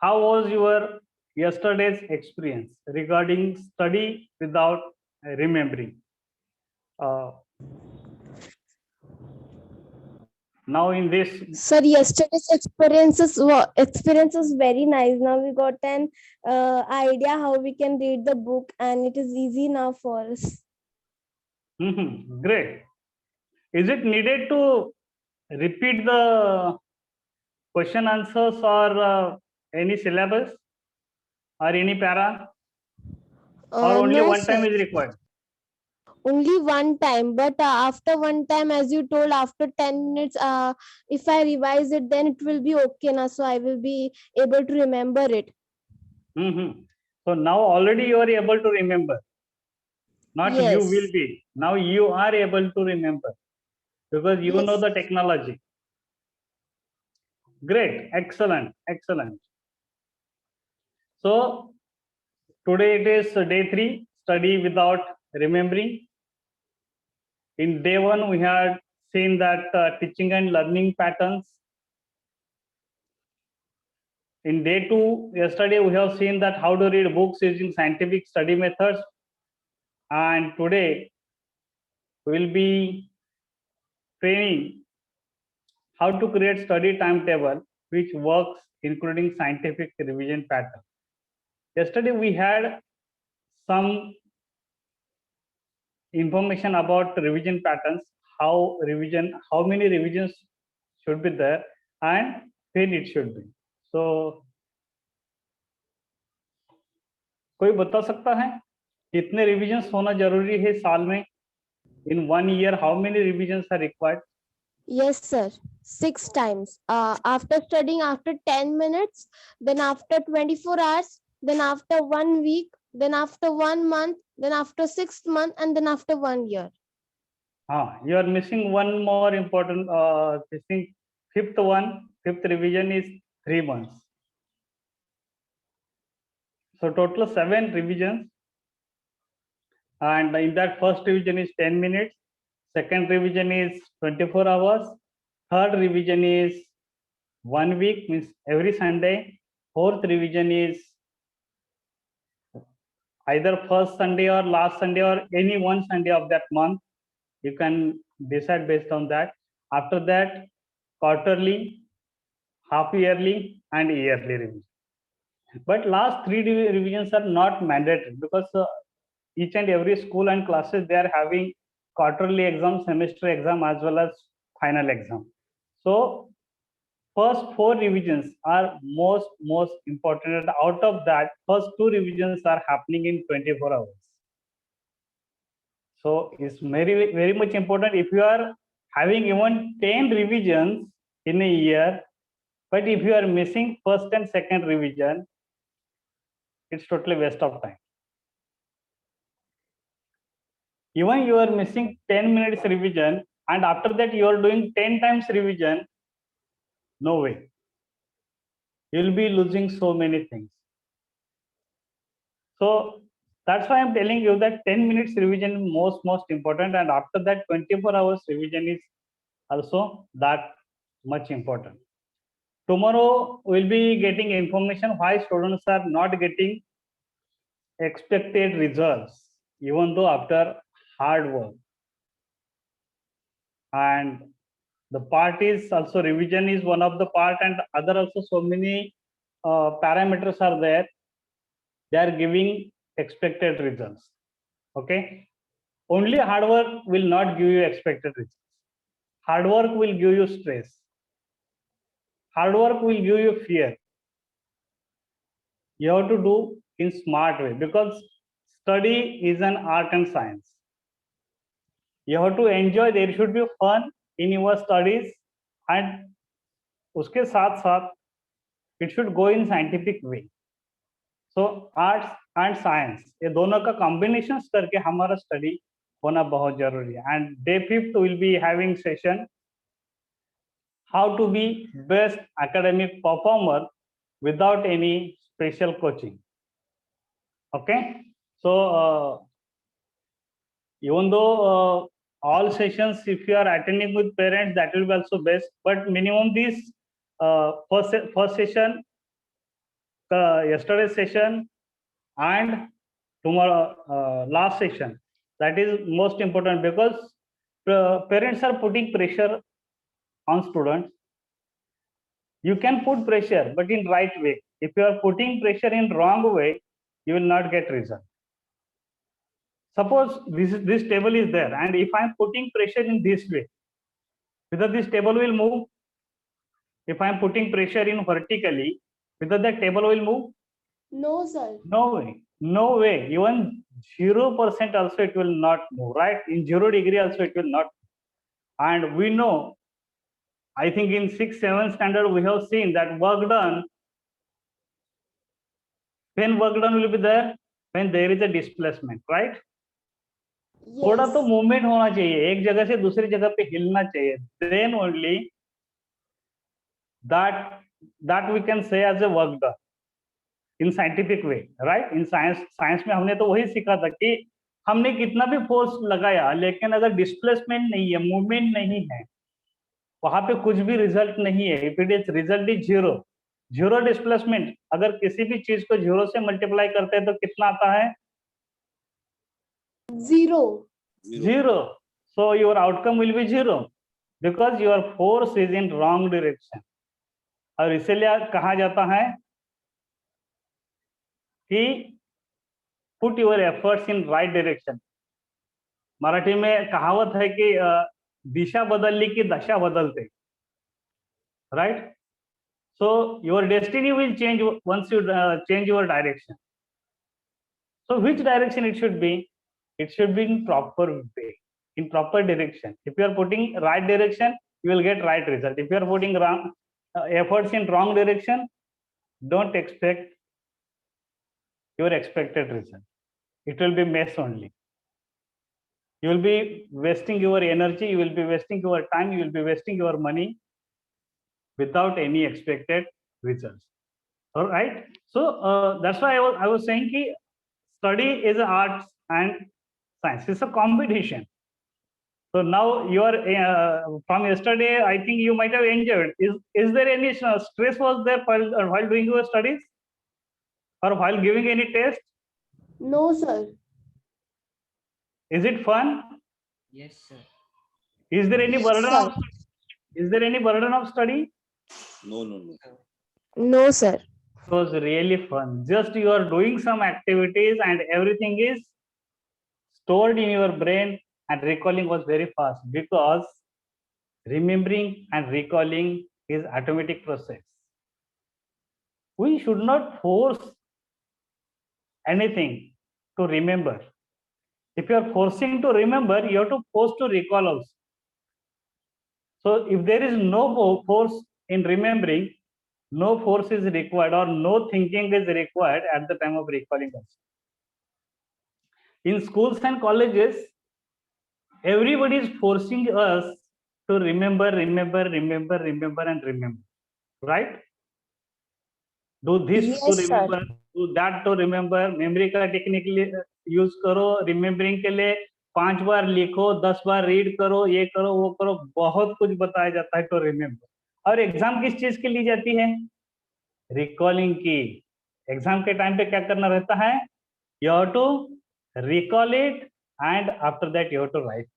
How was your yesterday's experience regarding study without remembering? Uh, Now in this, Sir, yesterday's experience is very nice. Now we got an idea how we can read the book, and it is easy now for us. great. Is it needed to repeat the question answers or any syllabus or any para, or only No, one time sir. is required? Only one time, but after one time, as you told, after 10 minutes, if I revise it, then it will be okay now. So I will be able to remember it. So now already you are able to remember. Not you will Yes. be. Now you are able to remember because you know Yes. the technology. Great, excellent, excellent. So today it is day 3, study without remembering. In day 1, we had seen that teaching and learning patterns. In day 2, yesterday we have seen that how to read books using scientific study methods. And today we will be training how to create study timetable which works including scientific revision pattern. Yesterday we had some information about revision patterns, how many revisions should be there and when it should be. So कोई बता सकता है कितने revisions होना जरूरी है साल में? In 1 year, how many revisions are required? Yes, sir. 6 times. After studying after 10 minutes, then after 24 hours, then after 1 week, then after 1 month, then after 6 months, and then after 1 year. You are missing one more important thing. Fifth revision is 3 months. So total 7 revisions, and in that first revision is 10 minutes, second revision is 24 hours, third revision is 1 week, means every Sunday, fourth revision is either first Sunday or last Sunday or any one Sunday of that month. You can decide based on that. After that, quarterly, half yearly, and yearly revision. But last 3 revisions are not mandatory because each and every school and classes, they are having quarterly exam, semester exam, as well as final exam. So first 4 revisions are most important, and out of that, first 2 revisions are happening in 24 hours. So it's very much important. If you are having even 10 revisions in a year, but if you are missing first and second revision, it's totally waste of time. Even you are missing 10 minutes revision and after that you are doing 10 times revision, no way. You'll be losing so many things. So that's why I'm telling you that 10 minutes revision is most important, and after that 24 hours revision is also that much important. Tomorrow we'll be getting information why students are not getting expected results even though after hard work. And the part is also revision is one of the part, and other also so many parameters are there. They are giving expected results. Okay, only hard work will not give you expected results. Hard work will give you stress. Hard work will give you fear. You have to do in smart way because study is an art and science. You have to enjoy. There should be fun in your studies, and उसके साथ साथ it should go in scientific way. So arts and science, ये दोनों का combination करके हमारा study होना बहुत जरूरी है. And day 5th will be having session how to be best academic performer without any special coaching. Okay, so even though all sessions, if you are attending with parents, that will be also best, but minimum this first session yesterday's session and tomorrow last session. That is most important because parents are putting pressure on students. You can put pressure, but in right way. If you are putting pressure in wrong way, you will not get result. Suppose this table is there, and if I am putting pressure in this way, whether this table will move. If I am putting pressure in vertically, whether the table will move. No, sir. No way. No way. Even 0% also it will not move, right? In 0 degree also it will not. And we know, I think in 6th, 7th standard, we have seen that work done. When work done will be there, when there is a displacement, right? थोड़ा Yes. तो movement होना चाहिए, एक जगह से दूसरी जगह पे हिलना चाहिए. Then only that we can say as a work done in scientific way, right? In science में हमने तो वही सीखा था कि हमने कितना भी फोर्स लगाया, लेकिन अगर डिस्प्लेसमेंट नहीं है, मूवमेंट नहीं है, वहां पे कुछ भी रिजल्ट नहीं है. If it is result is zero displacement. अगर किसी भी चीज को 0 से मल्टीप्लाई करते हैं तो कितना आता है? 0. 0. So your outcome will be 0 because your force is in wrong direction. और इसीलिए कहा जाता है कि put your efforts in right direction. Marathi में कहावत है कि दिशा बदलली की दशा बदलते, right? So your destiny will change once you change your direction. So which direction it should be? It should be in proper way, in proper direction. If you are putting right direction, you will get right result. If you are putting wrong efforts in wrong direction, don't expect your expected result. It will be mess only. You will be wasting your energy, you will be wasting your time, you will be wasting your money without any expected results. All right. So that's why I was saying ki study is arts and science. It's a competition. So now you are from yesterday. I think you might have enjoyed. Is there any stress was there while doing your studies, or while giving any test? No, sir. Is it fun? Yes, sir. Is there any Yes, burden sir. of? Is there any burden of study? No. No, sir. It was really fun. Just you are doing some activities and everything is stored in your brain, and recalling was very fast because remembering and recalling is automatic process. We should not force anything to remember. If you are forcing to remember, you have to force to recall also. So if there is no force in remembering, no force is required or no thinking is required at the time of recalling also. In schools and colleges, everybody is forcing us to remember, and remember, right? Do this Yes, to sir. remember, do that to remember. Memory का technically use करो, remembering के लिए 5 बार लिखो, 10 बार read करो, ये करो, वो करो, बहुत कुछ बताया जाता है टू रिमेम्बर. और एग्जाम किस चीज के लिए जाती है? रिकॉलिंग की. एग्जाम के टाइम पे क्या करना रहता है? You have to recall it and after that you have to write.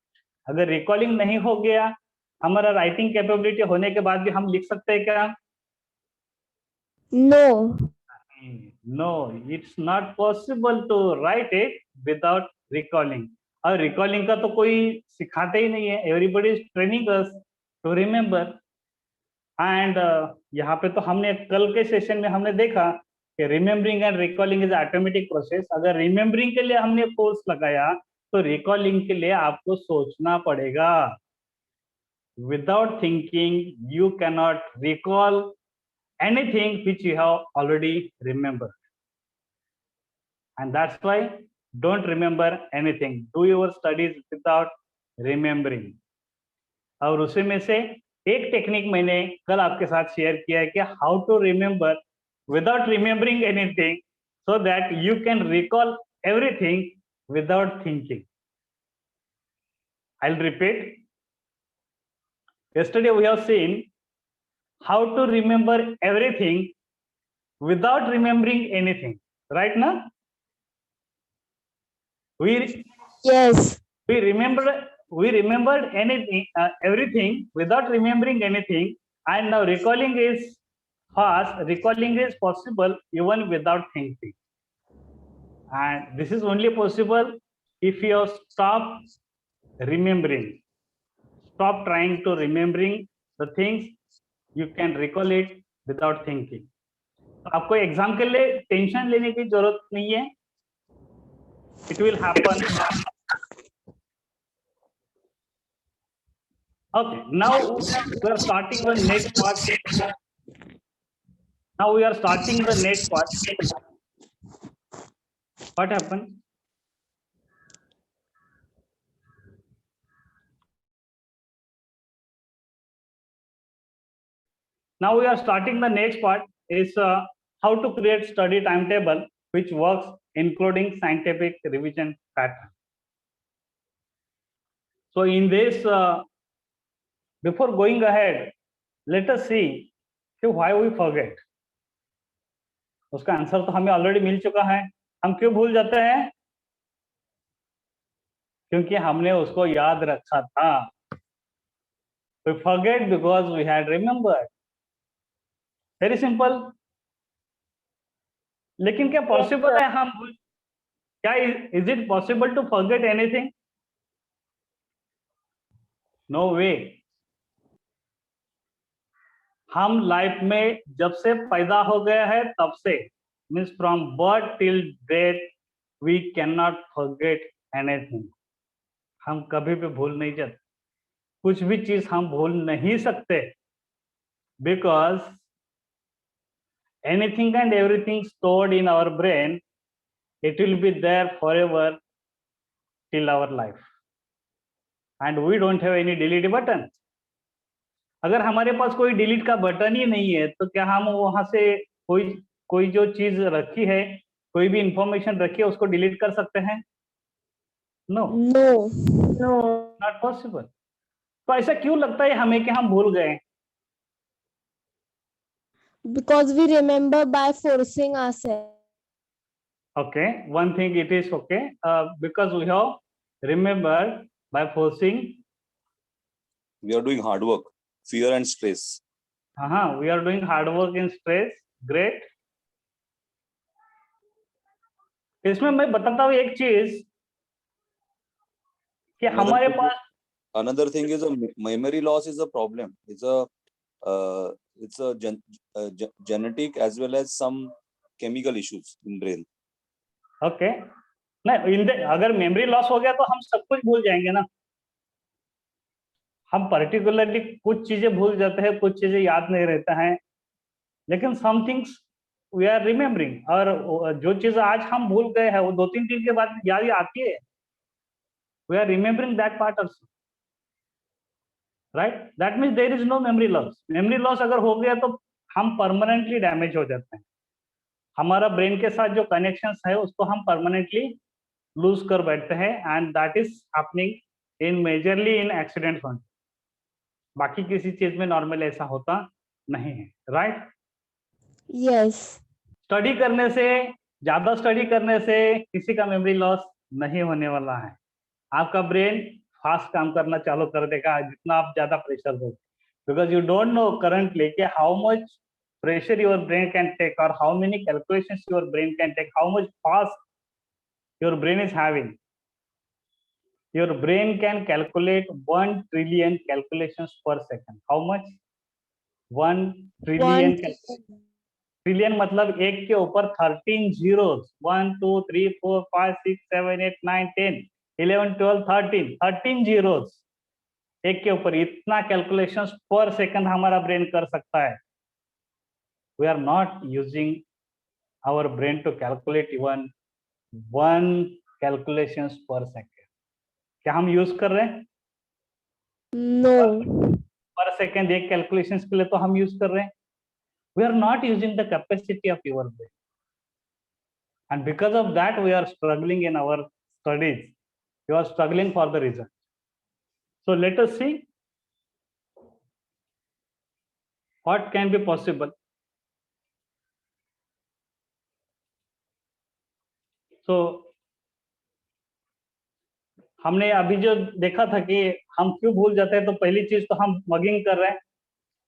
अगर रिकॉलिंग नहीं हो गया, हमारा राइटिंग कैपेबिलिटी होने के बाद भी हम लिख सकते हैं क्या? No. No, it's not possible to write it without recalling. और रिकॉलिंग का तो कोई सिखाते ही नहीं है. Everybody is training us to remember. And यहाँ पे तो हमने कल के सेशन में हमने देखा कि remembering and recalling is automatic process. अगर रिमेम्बरिंग के लिए हमने फोर्स लगाया तो रिकॉलिंग के लिए आपको सोचना पड़ेगा. Without thinking you cannot recall anything which you have already remembered. And that's why don't remember anything. Do your studies without remembering. और उसी में से एक टेक्निक मैंने कल आपके साथ शेयर किया है कि how to remember without remembering anything so that you can recall everything without thinking. I'll repeat. Yesterday we have seen how to remember everything without remembering anything, right now? we Yes. we remembered anything, everything without remembering anything, and now recalling is fast. Recalling is possible even without thinking, and this is only possible if you stop remembering, stop trying to remembering the things. You can recall it without thinking. तो आपको exam के लिए tension लेने की जरूरत नहीं है. It will happen. Okay, now we are starting the next part. Now we are starting the next part. What happened? Now we are starting the next part is how to create study timetable which works including scientific revision pattern. So in this, before going ahead, let us see why we forget. उसका answer तो हमें already मिल चुका है. हम क्यों भूल जाते हैं? क्योंकि हमने उसको याद रखा था. We forget because we had remembered. Very simple. लेकिन क्या पॉसिबल है हम भूल? क्या is it possible to forget anything? No way. हम लाइफ में जब से पैदा हो गया है तब से, means from birth till death, we can not forget anything. हम कभी भी भूल नहीं जाते. कुछ भी चीज हम भूल नहीं सकते, because anything and everything stored in our brain, it will be there forever till our life, and we don't have any delete button. अगर हमारे पास कोई डिलीट का बटन ही नहीं है तो क्या हम वहां से कोई जो चीज रखी है, कोई भी इंफॉर्मेशन रखी है, उसको डिलीट कर सकते हैं? No, not possible. तो ऐसा क्यों लगता है हमें कि हम भूल गए? Because we remember by forcing ourselves. Okay, one thing it is okay, because we have remembered by forcing. We are doing hard work, fear and stress. We are doing hard work in stress. Great. इसमें मैं बताता हूँ एक चीज कि हमारे पास. Another thing is a memory loss is a problem. It's a genetic as well as some chemical issues in brain. Okay. नहीं, अगर मेमोरी लॉस हो गया तो हम सब कुछ भूल जाएंगे ना. हम पर्टिकुलरली कुछ चीजें भूल जाते हैं, कुछ चीजें याद नहीं रहता है, लेकिन some things we are remembering. और जो चीज आज हम भूल गए हैं वो 2-3 दिन के बाद याद आती है. We are remembering that part also, right? That means there is no memory loss. Memory loss अगर हो गया तो हम परमानेंटली डैमेज हो जाते हैं. हमारा ब्रेन के साथ जो कनेक्शंस है उसको हम परमानेंटली लूज कर बैठते हैं, and that is happening in majorly in accidents only. बाकी किसी चीज में नॉर्मल ऐसा होता नहीं है, राइट? Yes. स्टडी करने से, ज्यादा स्टडी करने से किसी का मेमोरी लॉस नहीं होने वाला है. आपका ब्रेन फास्ट काम करना चालू कर देगा जितना आप ज्यादा प्रेशर दो, because you don't know currently कि how much pressure your brain can take, or how many calculations your brain can take, how much fast your brain is having. Your brain can calculate 1 trillion calculations per second. How much? 1 trillion. Trillion मतलब एक के ऊपर 13 zeros. 1 2 3 4 5 6 7 8 9 10 11 12 13 zeros एक के ऊपर. इतना calculations पर second हमारा ब्रेन कर सकता है. We are not using our brain to calculate even 1 calculations per second. क्या हम यूज कर रहे हैं? No. पर सेकंड एक कैलकुलेशंस के लिए तो हम यूज कर रहे हैं. We are not using the capacity of your brain, and because of that we are struggling in our studies. You are struggling for the result. So let us see what can be possible. तो हमने अभी जो देखा था कि हम क्यों भूल जाते हैं, तो पहली चीज तो हम मगिंग कर रहे हैं,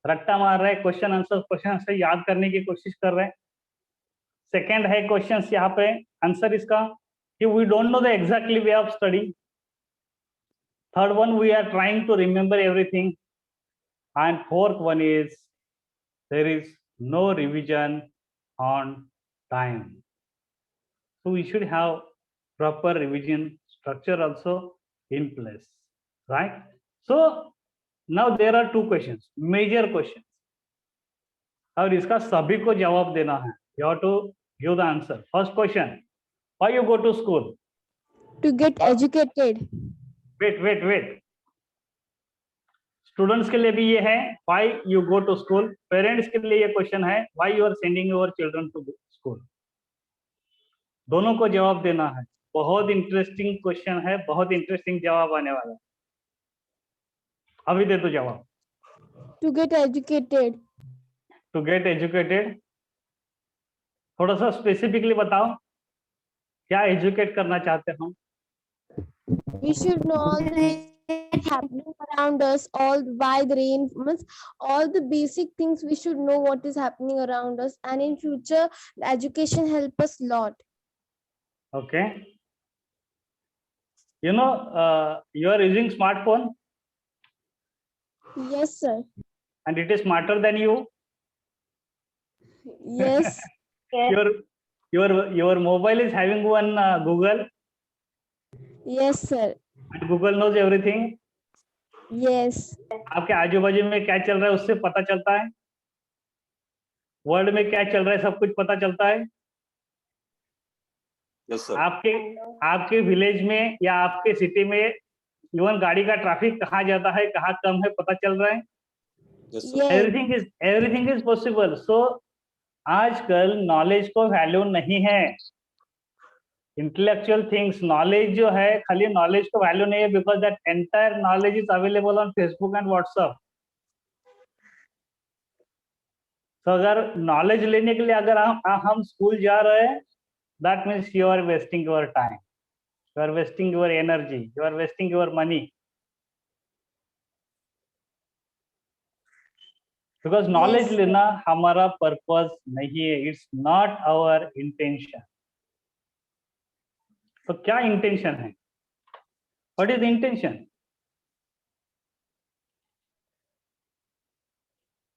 रट्टा मार रहे हैं, क्वेश्चन आंसर याद करने की कोशिश कर रहे हैं। सेकेंड है क्वेश्चंस, यहाँ पे आंसर इसका कि we don't know the exactly way of study. Third one, we are trying to remember everything. And fourth one is there is no revision on time. So we should have proper revision structure also in place, right? So now there are two questions, major questions, और इसका सभी को जवाब देना है। You have to give the answer. First question, why you go to school? To get educated. Wait. Students के लिए भी ये है, why you go to school. Parents के लिए ये क्वेश्चन है, why you are sending your children to school. दोनों को जवाब देना है। बहुत इंटरेस्टिंग क्वेश्चन है, बहुत इंटरेस्टिंग जवाब आने वाला है। अभी दे दो जवाब। To get educated. To get educated, थोड़ा सा स्पेसिफिकली बताओ, क्या एजुकेट करना चाहते हो? We should know all the happening around us, all why the rain, means all the basic things. We should know what is happening around us, and in future, education help us lot. Okay. You know, you are using smartphone Yes, sir. and it is smarter than you. Yes. Your mobile is having one Google, Yes, sir. and Google knows everything. Yes. आपके आजू बाजू में क्या चल रहा है उससे पता चलता है, वर्ल्ड में क्या चल रहा है सब कुछ पता चलता है। Yes, sir. आपके विलेज में या आपके सिटी में इवन गाड़ी का ट्रैफिक कहाँ जाता है, कहाँ कम है, पता चल रहा है। Yes, sir. Yes. Everything is possible. So आजकल नॉलेज को वैल्यू नहीं है। इंटेलेक्चुअल थिंग्स, नॉलेज जो है, खाली नॉलेज को वैल्यू नहीं है, because that entire knowledge is available on Facebook and WhatsApp. तो अगर नॉलेज लेने के लिए अगर हम स्कूल जा रहे हैं, that means you are wasting your time, you are wasting your energy, you are wasting your money, because knowledge Yes. लेना हमारा पर्पस नहीं है, इट्स नॉट आवर इंटेंशन। तो क्या इंटेंशन है? What is intention?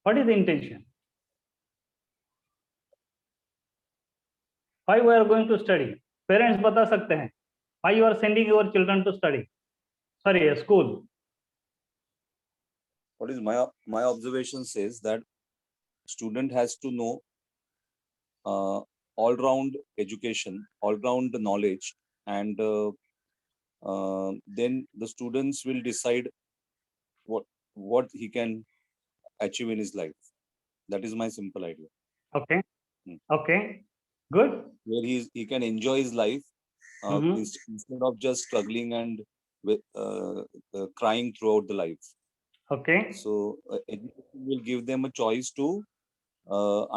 What is intention? Why we are going to study? Parents बता सकते हैं, why you are sending your children to study, sorry school? What is my observation says that student has to know all round education, all round knowledge, and then the students will decide what he can achieve in his life. That is my simple idea. Okay. Hmm. Okay, good. Where he can enjoy his life Mhm. instead of just struggling and crying throughout the life. Okay. So education will give them a choice to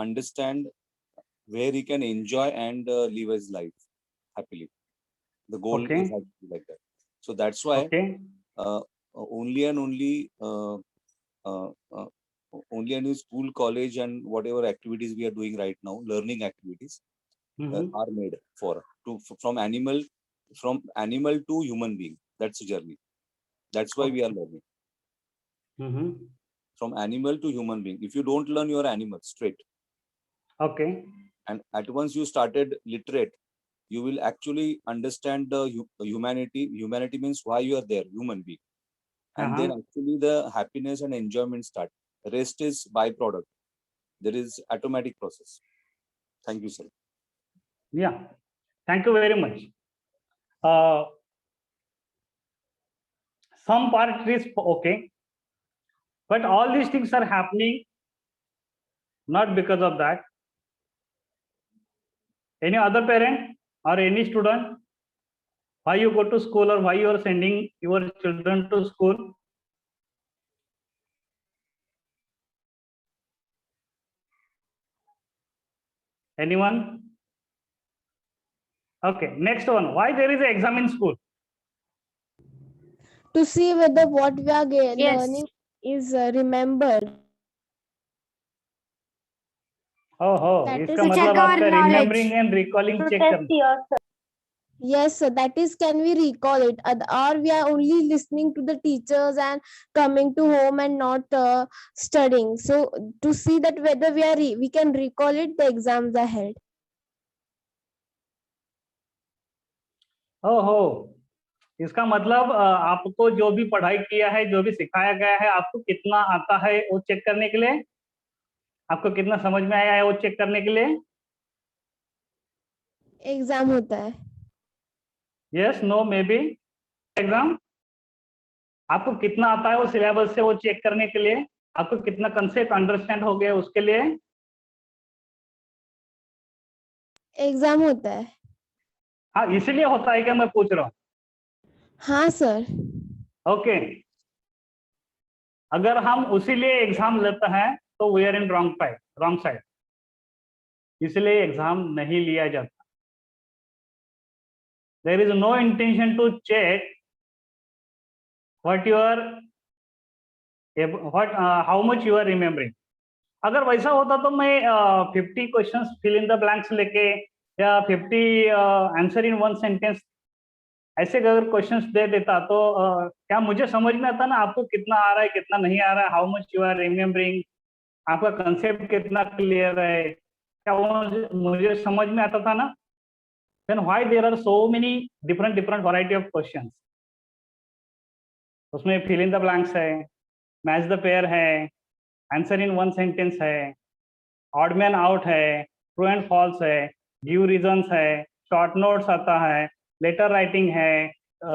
understand where he can enjoy and live his life happily. The goal Okay. is actually like that. So that's why Okay. only and only only and only school, college, and whatever activities we are doing right now, learning activities Mhm. are made from animal to human being. That's a journey. That's why we are learning Mhm. from animal to human being. If you don't learn, you are animal straight. Okay. And at once you started literate, you will actually understand the humanity. Humanity means why you are there, human being. And then actually the happiness and enjoyment start. Rest is byproduct. There is automatic process. Thank you, sir. Yeah. Thank you very much. Some part is okay, but all these things are happening not because of that. Any other parent or any student, why you go to school or why you are sending your children to school? Anyone? Okay, next one. Why there is an exam in school? To see whether what we are Yes. learning is remembered. Oh, That इसका is- To मतलब check our आपका knowledge. remembering and recalling To check test करना. yourself. Yes, sir. That is, can we recall it? Or we are only listening to the teachers and coming to home and not studying. So to see that whether we can recall it, the exams are held. ओहो, इसका मतलब आपको जो भी पढ़ाई किया है, जो भी सिखाया गया है, आपको कितना आता है वो चेक करने के लिए, आपको कितना समझ में आया है वो चेक करने के लिए. एग्जाम होता है. Yes, no, maybe exam. आपको कितना आता है वो सिलेबस से वो चेक करने के लिए, आपको कितना कंसेप्ट अंडरस्टैंड हो गया उसके लिए. एग्जाम होता है. हाँ, इसलिए होता है क्या मैं पूछ रहा हूँ. हाँ सर. ओके, अगर हम उसी लिए एग्जाम लेते हैं तो we are in wrong side. इसलिए एग्जाम नहीं लिया जाता. There is no intention to check what you are how much you are remembering. अगर वैसा होता तो मैं 50 questions fill in the blanks लेके या 50 आंसर इन वन सेंटेंस ऐसे अगर क्वेश्चंस दे देता तो क्या मुझे समझ में आता ना आपको कितना आ रहा है कितना नहीं आ रहा है, how much you are remembering, आपका कंसेप्ट कितना क्लियर है, क्या वो मुझे समझ में आता था ना. Then why there are so many different variety of questions. उसमें फिल इन द ब्लैंक्स है, मैच द पेयर है, आंसर इन वन सेंटेंस है, ऑड मैन आउट है, ट्रू एंड फॉल्स है, गिव रीजंस है, शॉर्ट नोट्स आता है, letter writing है,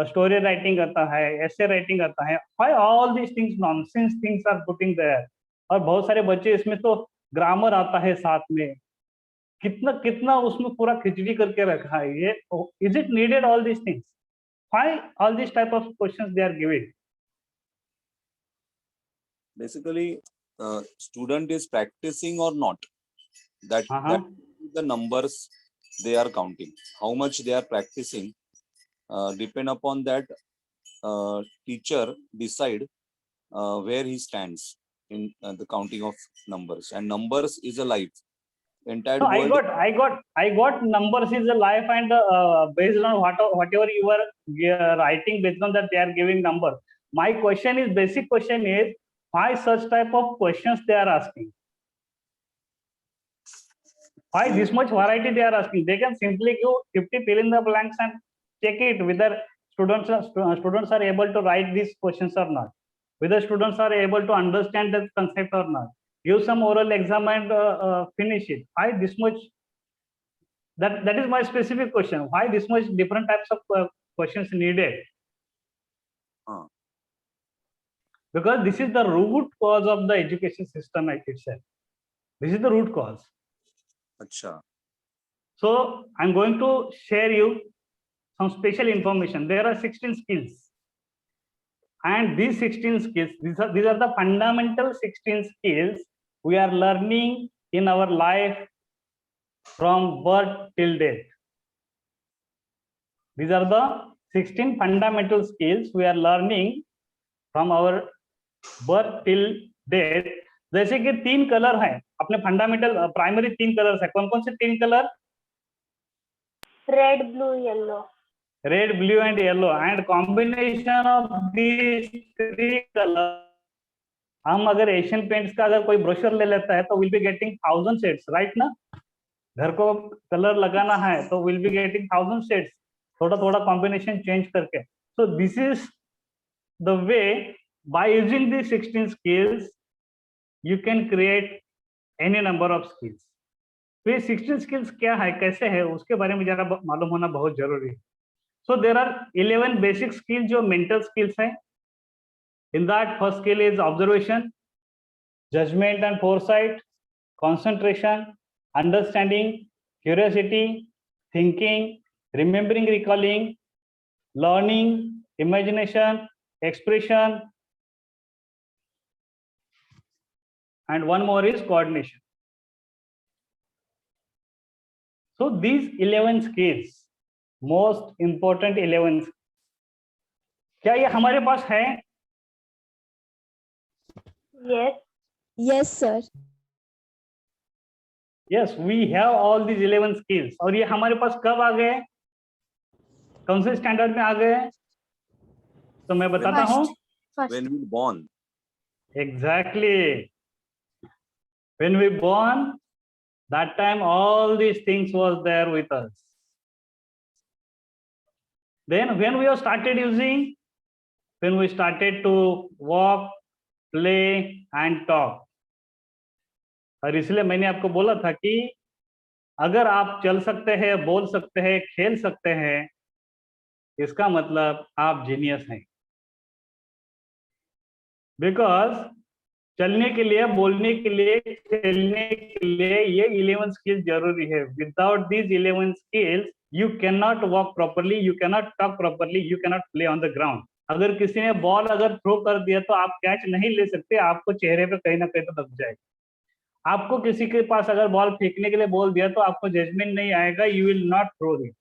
स्टोरी राइटिंग आता है, ऐसे राइटिंग आता है. Why all these things nonsense things are putting there. और बहुत सारे बच्चे इसमें तो ग्रामर आता है साथ में, कितना कितना उसमें पूरा खिचड़ी करके रखा है. ये is it needed all these things? Why all this type of questions they are giving? Basically, student is practicing or not. That the numbers they are counting. How much they are practicing depend upon that. Teacher decide where he stands in the counting of numbers, and numbers is a life. Entire No, world. I got numbers is a life, and based on whatever you are writing, based on that they are giving numbers. My question is, basic question is, why such type of questions they are asking? Why this much variety they are asking? They can simply give 50 fill in the blanks and check it whether students are able to write these questions or not, whether students are able to understand the concept or not. Give some oral exam and finish it. Why this much? That is my specific question. Why this much different types of questions needed? Because this is the root cause of the education system itself. This is the root cause. Acha. So I'm going to share you some special information. There are 16 skills, and these 16 skills, these are the fundamental 16 skills we are learning in our life from birth till death. These are the 16 fundamental skills we are learning from our birth till death. जैसे कि 3 colour हैं अपने fundamental primary 3 colours है. कौन कौन से 3 colour? Red, blue, yellow. Red, blue and yellow, and combination of these 3 colors. हम अगर एशियन पेंट्स का अगर कोई ब्रोशर ले लेता है तो will be getting 1000 shades, right ना. घर को कलर लगाना है तो विल बी गेटिंग 1000 शेड्स, थोड़ा थोड़ा कॉम्बिनेशन चेंज करके. So this is the way, by using the 16 skills you can create any number of skills. तो ये 16 स्किल्स क्या है, कैसे है, उसके बारे में जरा मालूम होना बहुत जरूरी है. So there are 11 basic skills जो मेंटल स्किल्स हैं. In that first skill is observation, judgement and foresight, concentration, understanding, curiosity, thinking, remembering, recalling, learning, imagination, expression, and one more is coordination. So these 11 skills most important 11, क्या ये हमारे पास है? Yes. Yes, sir. Yes, we have all these 11 skills. और ये हमारे पास कब आ गए, कौन से स्टैंडर्ड में आ गए? तो मैं बताता हूँ। First. When we born, Exactly. When we born, that time all these things was there with us. Then when we have started using, when we started to walk, play and talk. और इसलिए मैंने आपको बोला था कि अगर आप चल सकते हैं, बोल सकते हैं, खेल सकते हैं, इसका मतलब आप जीनियस हैं। बिकॉज चलने के लिए, बोलने के लिए, खेलने के लिए ये 11 स्किल्स जरूरी है। Without these 11 skills you can not walk properly, you can not talk properly, you can not play on the ground. अगर किसी ने बॉल अगर थ्रो कर दिया तो आप कैच नहीं ले सकते, आपको चेहरे पे कहीं ना कहीं तो लग जाएगा। आपको किसी के पास अगर बॉल फेंकने के लिए बोल दिया तो आपको जजमेंट नहीं आएगा, you will not throw it.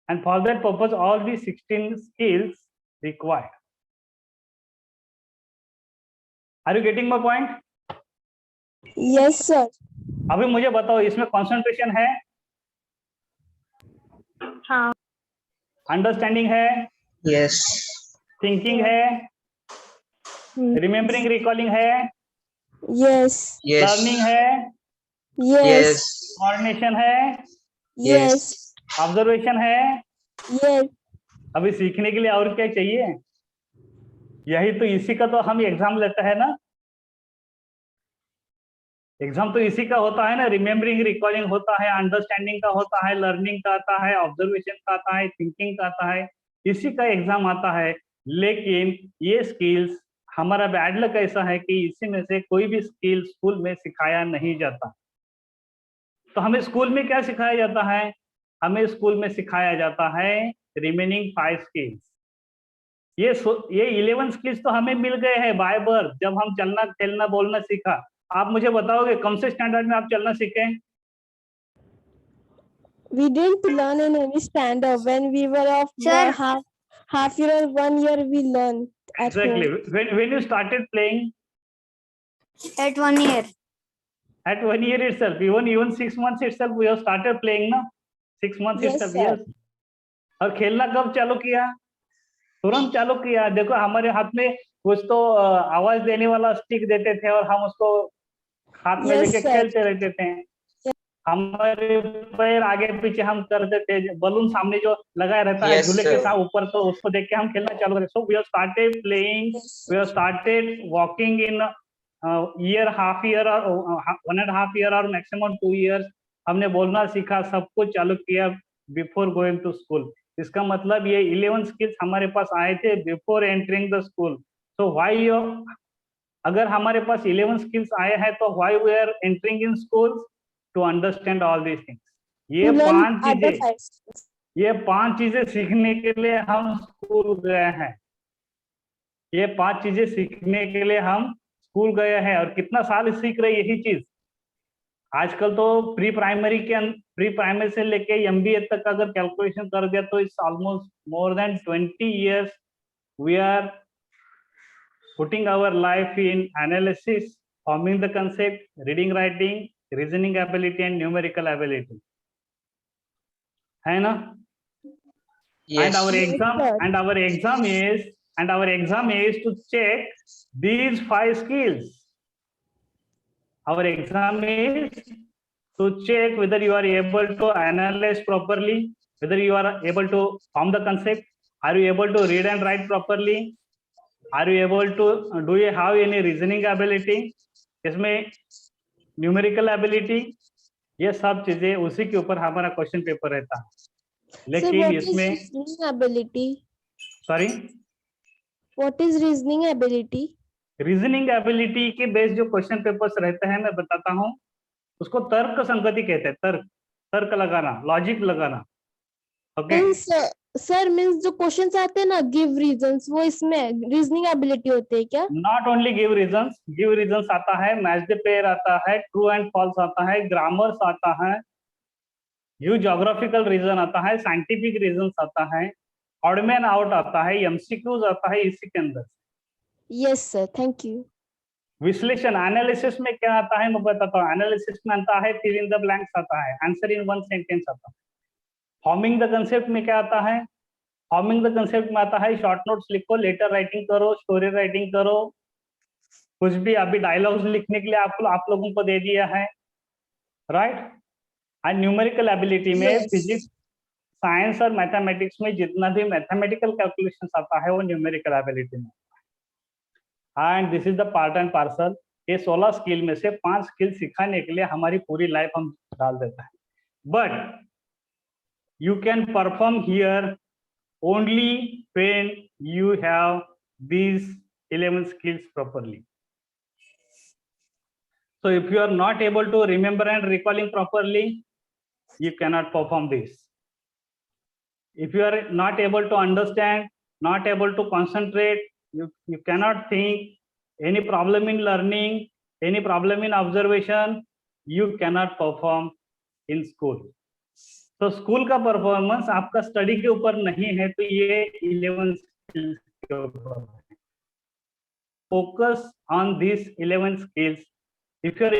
And for that purpose all the 16 skills required. Are you getting my point? Yes, sir. अभी मुझे बताओ, इसमें कंसंट्रेशन है, हाँ. अंडरस्टैंडिंग है, Yes. थिंकिंग है, रिमेम्बरिंग रिकॉलिंग है, Yes. Yes. लर्निंग है, Yes. Yes. कोऑर्डिनेशन है, Yes. ऑब्जर्वेशन है। Yes. अभी सीखने के लिए और क्या चाहिए? यही तो, इसी का तो हम एग्जाम लेते हैं ना। एग्जाम तो इसी का होता है ना, रिमेम्बरिंग रिकॉलिंग होता है, अंडरस्टैंडिंग का होता है, लर्निंग का आता है, ऑब्जर्वेशन का आता है, थिंकिंग का आता है, इसी का एग्जाम आता है। लेकिन ये स्किल्स, हमारा बैड लक ऐसा है कि इसी में से कोई भी स्किल स्कूल में सिखाया नहीं जाता। तो हमें स्कूल में क्या सिखाया जाता है? हमें स्कूल में सिखाया जाता है रिमेनिंग 5 स्किल्स। ये 11 स्किल्स तो हमें मिल गए हैं बाय बर्थ, जब हम चलना, खेलना, बोलना सीखा। आप मुझे बताओगे कौन से स्टैंडर्ड में आप चलना सीखे? We didn't learn in any standard. When we were of Sir. half year or 1 year, we learned at Exactly. home. When you started playing? At 1 year. At 1 year itself, even 6 months itself we have started playing, ना? 6 months Yes, itself, sir. yes. और खेलना कब चालू किया? तुरंत चालू किया। देखो हमारे हाथ में कुछ तो आवाज देने वाला स्टिक देते थे और हम उसको हाथ में Yes, लेके sir. खेलते रहते थे। हमारे पैर आगे पीछे हम करते थे, बलून सामने जो लगाया रहता है Yes, झूले के sir. साथ ऊपर, तो उसको देख के हम खेलना चालू करते। So we have started playing, Yes, we sir. have started walking in year, half year or 1.5 year or maximum 2 years। हमने बोलना सीखा, सब कुछ चालू किया बिफोर गोइंग टू स्कूल। इसका मतलब ये 11 स्किल्स हमारे पास आए थे before entering the school. So why अगर हमारे पास 11 स्किल्स आए हैं तो why we are entering in school? To understand all these things. ये To learn 5 other चीजें, 5 skills. ये 5 चीजें सीखने के लिए हम स्कूल गए हैं। ये 5 चीजें सीखने के लिए हम स्कूल गए हैं। और कितना साल सीख रहे यही चीज? आजकल तो प्री प्राइमरी से लेके MBA तक अगर कैलकुलेशन कर दिया तो it's almost more than 20 years we are putting our life in analysis, forming the concept, reading, writing, reasoning ability and numerical ability, है ना? Yes. And our Yes, exam, sir. and our exam is to check these 5 skills. Our exam is to check whether you are able to analyze properly, whether you are able to form the concept, are you able to read and write properly, are you able to, do you have any reasoning ability, इसमें numerical ability, ये सब चीजें उसी के ऊपर हमारा question paper रहता है। Sir, लेकिन what is इसमें, reasoning ability? Sorry, What is reasoning ability? Reasoning ability के बेस जो क्वेश्चन पेपर्स रहते हैं, मैं बताता हूँ, उसको तर्क संगति कहते हैं। तर्क लगाना, लॉजिक लगाना। ओके, Means, sir, means जो क्वेश्चंस आते हैं ना, give reasons, वो इसमें रीजनिंग एबिलिटी होते हैं क्या? नॉट ओनली गिव रीजंस आता है, मैच द पेयर आता है, ट्रू एंड फॉल्स आता है, ग्रामर्स आता है, यू ज्योग्राफिकल रीजन आता है, साइंटिफिक रीजन आता है, ऑड मैन आउट आता है, एमसीक्यूज आता है इसी के अंदर। Yes, sir. Thank you. विश्लेषण एनालिसिस में क्या आता है मैं बताता हूँ। एनालिसिस में आता है फिल इन द ब्लैंक्स आता है, आंसर इन वन सेंटेंस आता है। फॉर्मिंग द कंसेप्ट में क्या आता है, फॉर्मिंग द कंसेप्ट में आता है शॉर्ट नोट्स लिखो, लेटर राइटिंग करो, स्टोरी राइटिंग करो, कुछ भी अभी डायलॉग्स लिखने के लिए आप लोगों को दे दिया है, राइट। एंड न्यूमेरिकल एबिलिटी में Yes. फिजिक्स, साइंस और मैथमेटिक्स में जितना भी मैथमेटिकल कैलकुलेशन आता है वो न्यूमेरिकल एबिलिटी में। And this is the part and parcel. ये 16 स्किल में से 5 स्किल सिखाने के लिए हमारी पूरी लाइफ हम डाल देता है, but you can perform here only when you have these 11 skills properly. So if you are not able to remember and recalling properly, you cannot perform this. If you are not able to understand, not able to concentrate, you cannot think, any problem in learning, any problem in observation, you cannot perform in school. तो school का performance आपका study के ऊपर नहीं है, तो ये 11 skills के ऊपर है। Focus on this 11 skills. If your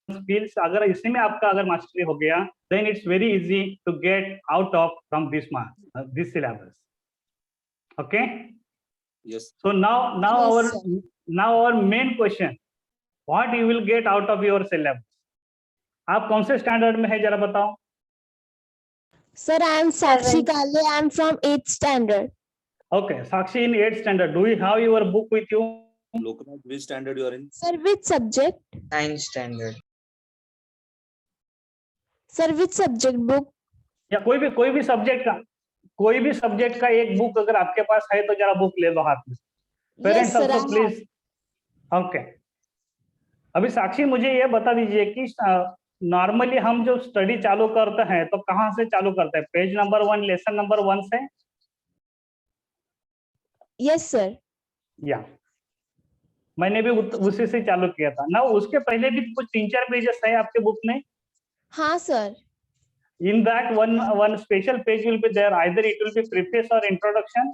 skills अगर इसी में आपका अगर मास्टरी हो गया, then it's very easy to get out of from this marks, this syllabus. Okay, Yes. so now Yes, our main question, what you will get out of your syllabus? आप कौन से स्टैंडर्ड में है जरा बताओ। Sir, I am Sakshi Seventh. Kale. I am from 8th standard. Okay, Sakshi in 8th standard. Do you have your book with you? Lokanath, which standard you are in? Sir, which subject? 9th standard. Sir, which subject book? या कोई भी subject का एक book अगर आपके पास है तो जरा बुक ले लो हाथ में। Yes, parents sir. Also I have. Please. Okay, अभी साक्षी मुझे ये बता दीजिए कि नॉर्मली हम जो स्टडी चालू करते हैं तो कहाँ से चालू करते हैं? पेज नंबर 1, लेसन नंबर 1 से? Yes, sir. या मैंने भी उसी से चालू किया था ना। उसके पहले भी कुछ 3-4 पेजेस है आपके बुक में। हाँ, sir. In that one special page will be there, either it will be preface or introduction.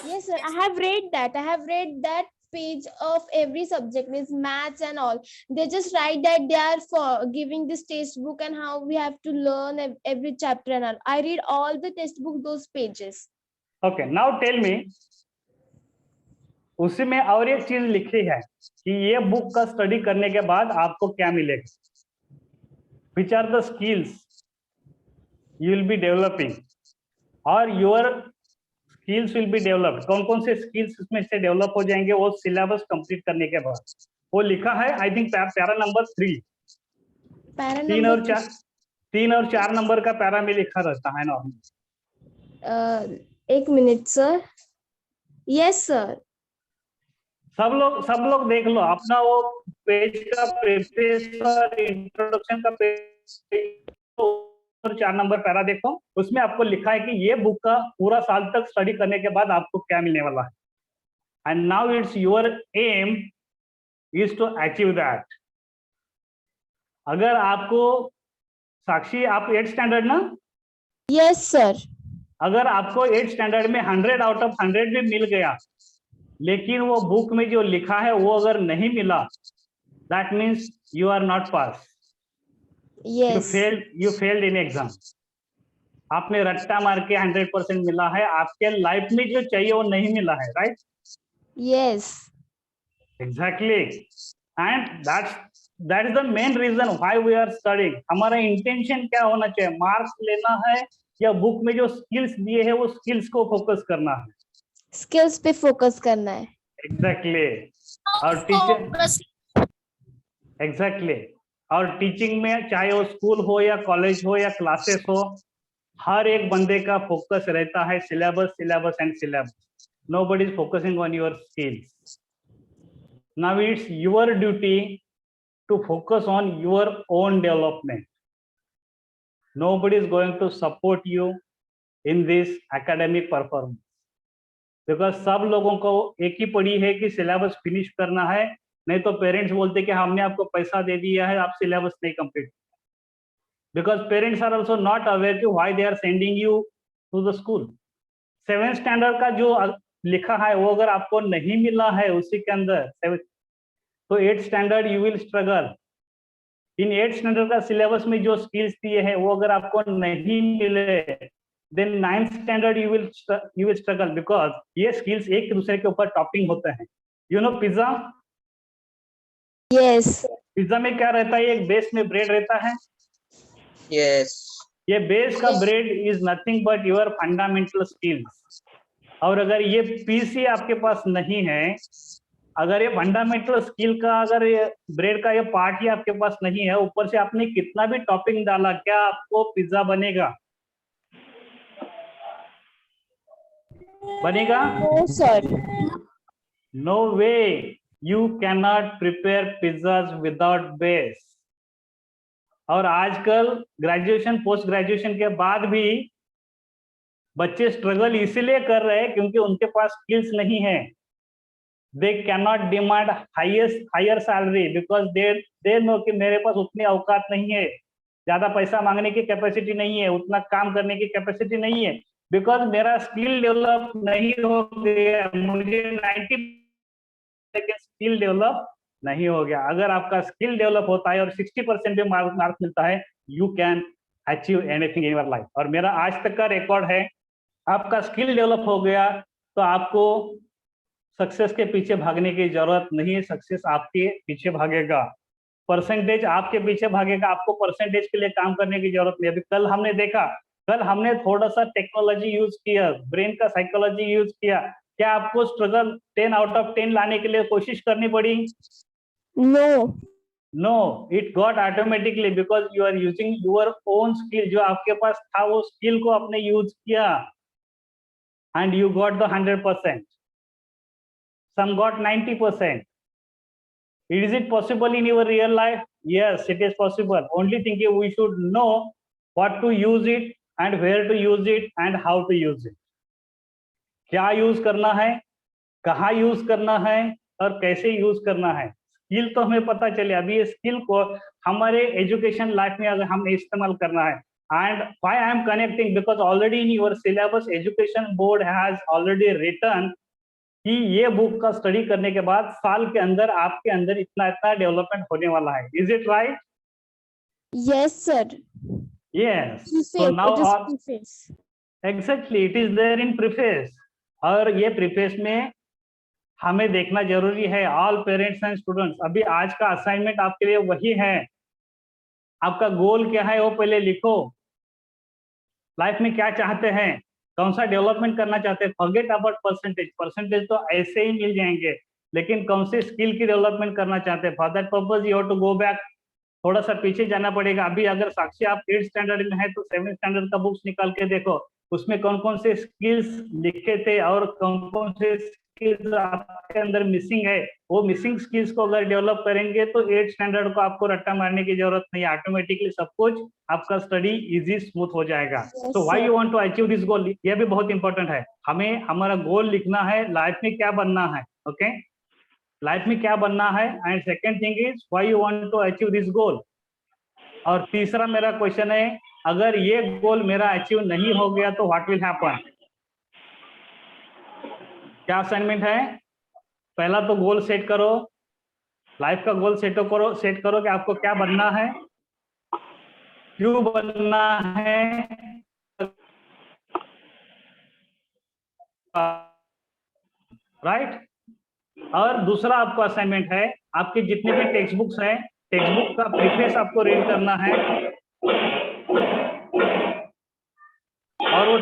Yes, sir. I have read that. I have read that page of every subject, means maths and all. They just write that they are for giving this textbook and how we have to learn every chapter and all. I read all the textbook, those pages. Okay, now tell me, उसी में और एक चीज लिखी है कि ये book का स्टडी करने के बाद आपको क्या मिलेगा। Which are the skills you will be developing or your skills will be developed? कौन कौन से स्किल्स इसमें से डेवलप हो जाएंगे वो सिलेबस कंप्लीट करने के बाद? वो लिखा है I think para number 3। Para 3 number और 4 नंबर का पैरा में लिखा रहता है नॉर्मल। एक मिनट सर। Yes sir. सब लोग देख लो अपना वो पेज का प्रेफेस और इंट्रोडक्शन का पेज और 4 नंबर पैरा देखो, उसमें आपको लिखा है कि ये बुक का पूरा साल तक स्टडी करने के बाद आपको क्या मिलने वाला है। And now it's your aim is to achieve that. अगर आपको साक्षी आप 8th स्टैंडर्ड ना? Yes sir. अगर आपको 8th स्टैंडर्ड में 100 आउट ऑफ 100 भी मिल गया, लेकिन वो बुक में जो लिखा है वो अगर नहीं मिला, that means you are not pass. Yes. you failed in exam. आपने रट्टा मार के 100% मिला है, आपके लाइफ में जो चाहिए वो नहीं मिला है, right? Yes exactly. And that is the main reason why we are studying. हमारा इंटेंशन क्या होना चाहिए? मार्क्स लेना है या बुक में जो स्किल्स दिए हैं वो स्किल्स को फोकस करना है? स्किल्स पे फोकस करना है। एग्जैक्टली। और टीचिंग में चाहे वो स्कूल हो या कॉलेज हो या क्लासेस हो, हर एक बंदे का फोकस रहता है syllabus and syllabus. Nobody is focusing on your skills. Now it's your duty to focus on your own development. Nobody is going to support you in this academic performance, because सब लोगों को एक ही पड़ी है कि syllabus finish करना है, नहीं तो पेरेंट्स बोलते कि हमने आपको पैसा दे दिया है, आप सिलेबस नहीं complete. because parents are also not aware कि why they are sending you to the school. 7th standard का जो लिखा है वो अगर आपको नहीं मिला है उसी के अंदर तो 8th standard you will struggle. In 8th standard का सिलेबस में जो स्किल्स दिए हैं वो अगर आपको नहीं मिले then 9th standard you will struggle because ये स्किल्स एक दूसरे के ऊपर टॉपिंग होते हैं. You know pizza? Yes. Pizza में क्या रहता है? एक बेस में ब्रेड रहता है. Yes. ये बेस का bread is nothing but your fundamental skills. और अगर ये पीसी आपके पास नहीं है, अगर ये फंडामेंटल स्किल का अगर ये ब्रेड का ये पार्ट ही आपके पास नहीं है, ऊपर से आपने कितना भी टॉपिंग डाला, क्या आपको पिज्जा बनेगा? बनेगा? No, sir. No way. You cannot prepare pizzas without base. और आजकल ग्रेजुएशन पोस्ट ग्रेजुएशन के बाद भी बच्चे स्ट्रगल इसीलिए कर रहे हैं क्योंकि उनके पास स्किल्स नहीं है. They can not demand higher salary because they know कि मेरे पास उतनी औकात नहीं है, ज्यादा पैसा मांगने की कैपेसिटी नहीं है, उतना काम करने की कैपेसिटी नहीं है, बिकॉज मेरा स्किल डेवलप नहीं हो गया, मुझे 90% स्किल डेवलप नहीं हो गया. अगर आपका स्किल डेवलप होता है और 60% भी मार्क्स मिलता है, you can achieve anything in your life. और मेरा आज तक का रिकॉर्ड है, आपका स्किल डेवलप हो गया तो आपको सक्सेस के पीछे भागने की जरूरत नहीं है, सक्सेस आपके पीछे भागेगा. परसेंटेज आपके पीछे भागेगा, आपको परसेंटेज के लिए काम करने की जरूरत नहीं. अभी कल हमने देखा, कल हमने थोड़ा सा टेक्नोलॉजी यूज किया, ब्रेन का साइकोलॉजी यूज किया. क्या आपको स्ट्रगल 10 आउट ऑफ 10 लाने के लिए कोशिश करनी पड़ी? No. No, it got automatically because you are using your own skill. जो आपके पास था वो स्किल को आपने यूज किया and you got the 100%. Some got 90%. Is it possible in your real life? Yes, it is possible. Only thing is we should know what to use it and where to use it and how to use it. क्या use करना है, कहाँ use करना है और कैसे use करना है. स्किल तो हमें पता चले, अभी ये स्किल को हमारे एजुकेशन लाइफ में अगर हमें इस्तेमाल करना है. And why I am connecting, because already in your syllabus education board has already written कि ये बुक का स्टडी करने के बाद साल के अंदर आपके अंदर इतना इतना डेवलपमेंट होने वाला है. Is it right? Yes, sir. Yes. Preface. So now It is all preface. exactly it is there in preface. और ये प्रीफेस में हमें देखना जरूरी है. ऑल पेरेंट्स एंड स्टूडेंट्स, अभी आज का असाइनमेंट आपके लिए वही है. आपका गोल क्या है वो पहले लिखो. लाइफ में क्या चाहते हैं, कौन सा डेवलपमेंट करना चाहते हैं. फॉरगेट अबाउट परसेंटेज, परसेंटेज तो ऐसे ही मिल जाएंगे, लेकिन कौन से स्किल की डेवलपमेंट करना चाहते हैं. For that purpose you have to go back, थोड़ा सा पीछे जाना पड़ेगा. अभी अगर साक्षी आप 8th स्टैंडर्ड में है तो 7th स्टैंडर्ड का बुक्स निकाल के देखो, उसमें कौन कौन से स्किल्स लिखे थे और कौन कौन से स्किल्स आपके अंदर मिसिंग है. वो मिसिंग स्किल्स को अगर डेवलप करेंगे तो 8th स्टैंडर्ड को आपको रट्टा मारने की जरूरत नहीं है, ऑटोमेटिकली सब कुछ आपका स्टडी इजी स्मूथ हो जाएगा. So why you want to achieve this goal, ये भी बहुत इंपॉर्टेंट है. हमें हमारा गोल लिखना है, लाइफ में क्या बनना है. ओके, लाइफ में क्या बनना है. And second thing is why you want to achieve this goal. और तीसरा मेरा क्वेश्चन है, अगर ये गोल मेरा अचीव नहीं हो गया तो व्हाट विल हैपन. क्या असाइनमेंट है? पहला तो गोल सेट करो, लाइफ का गोल सेट करो कि आपको क्या बनना है, क्यों बनना है. राइट. और दूसरा आपको असाइनमेंट है, आपके जितने भी टेक्स्ट बुक्स हैं, टेक्स्ट बुक का प्रीफेस आपको रीड करना है. और वो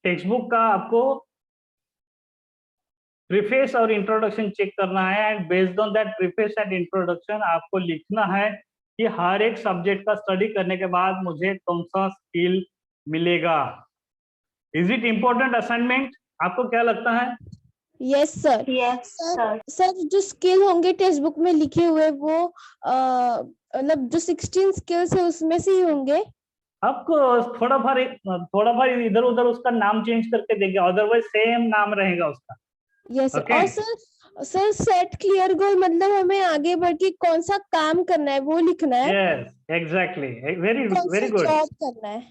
टेक्स्ट बुक का आपको प्रीफेस और इंट्रोडक्शन चेक करना है. And based on that preface and introduction आपको लिखना है कि हर एक सब्जेक्ट का स्टडी करने के बाद मुझे कौन सा स्किल मिलेगा. Is it important assignment? आपको क्या लगता है? Yes, sir. Yes, sir. Sir जो स्किल होंगे टेक्स्ट बुक में लिखे हुए वो मतलब जो 16 स्किल्स है उसमें से ही होंगे. आपको थोड़ा बार इधर उधर उसका नाम चेंज करके देंगे, अदरवाइज सेम नाम रहेगा उसका. Yes sir. Okay. और sir sir set clear goal मतलब हमें आगे बढ़ के कौन सा काम करना है वो लिखना है, यस एग्जैक्टली, वेरी कौन सा वेरी गुड। जॉब करना है।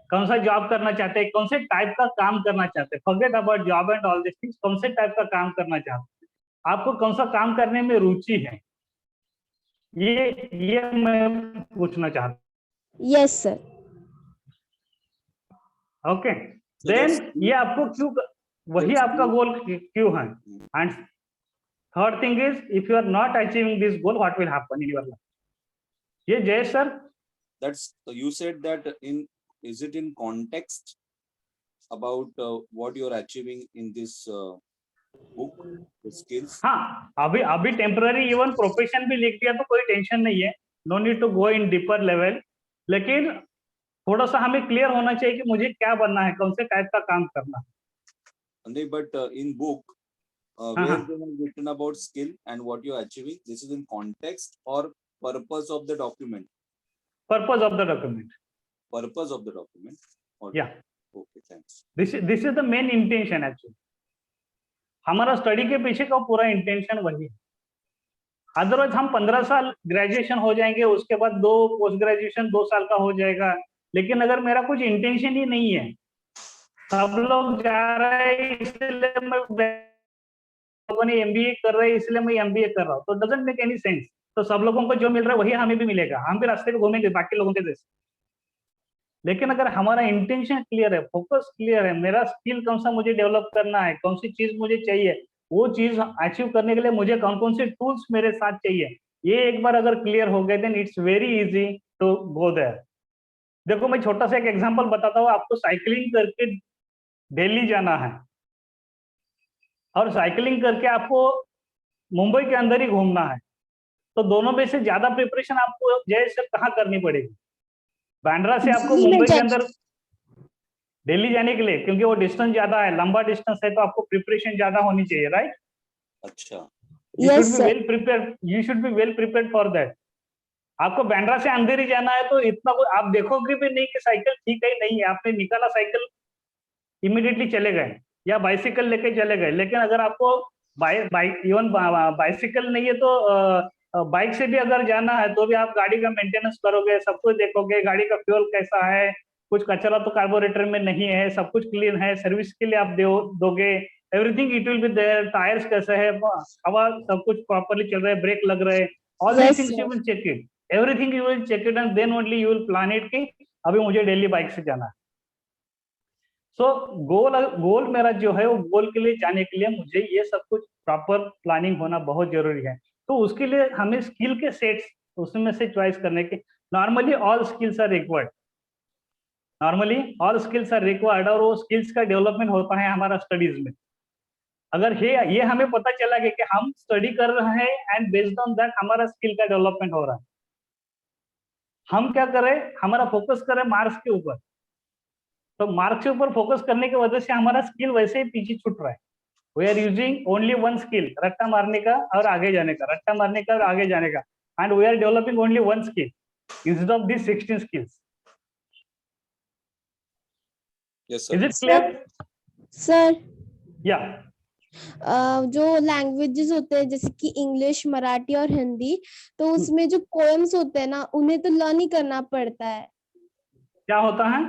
कौन सा जॉब करना चाहते हैं, कौन से टाइप का काम करना चाहते हैं, forget about job and all this things, कौन से टाइप का काम करना चाहते हैं, आपको कौन सा काम करने में रुचि है, ये मैं पूछना चाहता यस सर। हूँ। ओके, So देन that's ये आपको क्यों, वही that's आपका गोल क्यों है। And third thing is, if you are not achieving this goal, what will happen in your life. ये Jay sir, that's you said that in is it in context about what you are achieving in this book, the skills? हाँ अभी अभी temporary even profession भी लिख दिया तो कोई tension नहीं है, no need to go in deeper level, लेकिन थोड़ा सा हमें क्लियर होना चाहिए कि मुझे क्या बनना है, कौन से टाइप का काम करना है। And but in book where they have written about skill and what you are achieving, this is in context or purpose of the document? Purpose of the document, Purpose of the document. Or, या okay, thanks. This is the main intention actually, हमारा study के पीछे का पूरा intention वही है। Otherwise हम 15 साल ग्रेजुएशन हो जाएंगे, उसके बाद 2 पोस्ट ग्रेजुएशन 2 साल का हो जाएगा, लेकिन अगर मेरा कुछ इंटेंशन ही नहीं है, सब लोग जा रहे हैं इसलिए मैं एमबीए कर रहे हैं इसलिए मैं एमबीए कर रहा हूँ, तो डजंट मेक एनी सेंस। तो सब लोगों को जो मिल रहा है वही हमें भी मिलेगा, हम भी रास्ते पे घूमेंगे बाकी लोगों के जैसे। लेकिन अगर हमारा इंटेंशन क्लियर है, फोकस क्लियर है, मेरा स्किल कौन सा मुझे डेवलप करना है, कौन सी चीज मुझे चाहिए, वो चीज अचीव करने के लिए मुझे कौन कौन से टूल्स मेरे साथ चाहिए, ये एक बार अगर क्लियर हो गए, then it's very easy to go there. देखो मैं छोटा सा एक एग्जांपल बताता हूँ, आपको साइकिलिंग करके दिल्ली जाना है और साइकिलिंग करके आपको मुंबई के अंदर ही घूमना है, तो दोनों में से ज्यादा प्रिपरेशन आपको जैसे कहाँ करनी पड़ेगी? बांद्रा से आपको दिल्ली में मुंबई के जा- अंदर दिल्ली जाने के लिए, क्योंकि वो डिस्टेंस ज्यादा है, लंबा डिस्टेंस है, तो आपको प्रिपरेशन ज्यादा होनी चाहिए, राइट? अच्छा. You Yes, should be sir. Well prepared, you should be well prepared for that. आपको बांद्रा से अंधेरी जाना है तो इतना आप देखोगे भी नहीं कि साइकिल ठीक है नहीं है, आपने निकाला साइकिल इमीडिएटली चले गए, या बाइसिकल लेके चले गए। लेकिन अगर आपको बाइक इवन बाइसिकल नहीं है तो बाइक से भी अगर जाना है तो भी आप गाड़ी का मेंटेनेंस करोगे, सब कुछ देखोगे, गाड़ी का फ्यूल कैसा है, कुछ कचरा तो कार्बोरेटर में नहीं है, सब कुछ क्लीन है, सर्विस के लिए आप दोगे, everything it will be there, tyres कैसे है, हवा सब कुछ प्रॉपर्ली चल रहा है, ब्रेक लग रहे हैं, all these Yes, things sir. You will check it, everything you will check it, and then only you will plan it कि अभी मुझे दिल्ली बाइक से जाना है। सो गोल मेरा जो है, वो गोल के लिए जाने के लिए मुझे ये सब कुछ प्रॉपर प्लानिंग होना बहुत जरूरी है। तो उसके लिए हमें स्किल के सेट्स उसमें से चॉइस करने के, normally all skills are required, normally all skills are required, और वो स्किल्स का डेवलपमेंट होता है हमारा स्टडीज में। अगर ये हमें पता चला कि हम स्टडी कर रहे हैं एंड बेस्ड ऑन दैट हमारा स्किल का डेवलपमेंट हो रहा है, हम क्या करें, हमारा फोकस करें मार्क्स के ऊपर, तो मार्क्स के ऊपर फोकस करने की वजह से हमारा स्किल वैसे ही पीछे छूट रहा है। We are using only one skill, रट्टा मारने का और आगे जाने का, रट्टा मारने का और आगे जाने का, and we are developing only one skill instead of this 16 skills. Yes, sir. Is it clear? Sir, Yeah. जो लैंग्वेजेस होते हैं जैसे कि इंग्लिश, मराठी और हिंदी, तो उसमें जो पोएम्स होते हैं ना, उन्हें तो लर्न ही करना पड़ता है। क्या होता है?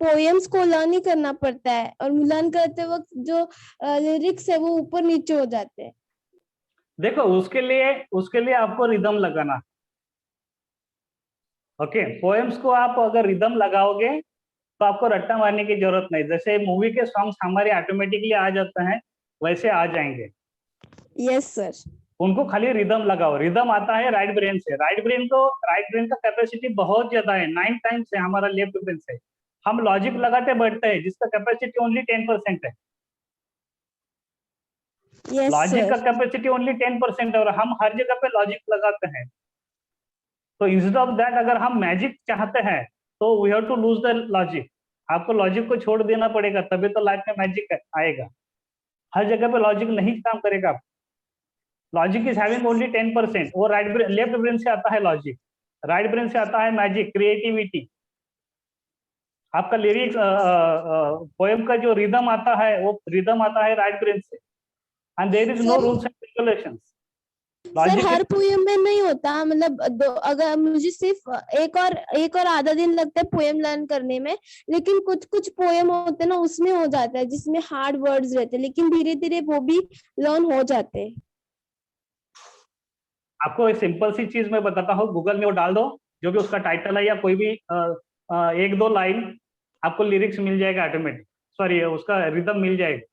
पोएम्स को लर्न ही करना पड़ता है, और लर्न करते वक्त जो लिरिक्स है वो ऊपर नीचे हो जाते हैं। देखो उसके लिए आपको रिदम लगाना। ओके, पोएम्स को आप अगर रिदम लगाओगे तो आपको रट्टा मारने की जरूरत नहीं, जैसे मूवी के सॉन्ग्स हमारे ऑटोमेटिकली आ जाते हैं वैसे आ जाएंगे। Yes sir. उनको खाली रिदम लगाओ, रिदम आता है राइट ब्रेन से, राइट ब्रेन का कैपेसिटी बहुत ज्यादा है, 9 times है हमारा लेफ्ट ब्रेन से। हम लॉजिक लगाते बैठते हैं जिसका कैपेसिटी ओनली 10% है, लॉजिक का कैपेसिटी ओनली 10% है, और हम हर जगह पे लॉजिक लगाते हैं। तो इंस्टेड ऑफ दैट अगर हम मैजिक चाहते हैं तो we have to lose the logic, आपको लॉजिक को छोड़ देना पड़ेगा, तभी तो लाइफ में मैजिक आएगा। हर जगह पे लॉजिक नहीं काम करेगा, लॉजिक इज हैविंग ओनली 10%, वो लेफ्ट ब्रेन से आता है लॉजिक, राइट ब्रेन से आता है मैजिक, क्रिएटिविटी। आपका लिरिक्स पोएम का जो रिदम आता है वो रिदम आता है राइट ब्रेन से, and there is no rules and calculations. Sir हर पोएम में नहीं होता, मतलब अगर मुझे सिर्फ एक और आधा दिन लगता है पोएम लर्न करने में, लेकिन कुछ कुछ पोएम होते हैं ना उसमें हो जाता है जिसमें हार्ड वर्ड्स रहते हैं, लेकिन धीरे धीरे वो भी लर्न हो जाते हैं। आपको एक सिंपल सी चीज मैं बताता हूँ, गूगल में वो डाल दो जो भी उसका टाइटल है या कोई भी एक दो लाइन, आपको लिरिक्स मिल जाएगा ऑटोमेटिक, सॉरी उसका रिदम मिल जाएगा।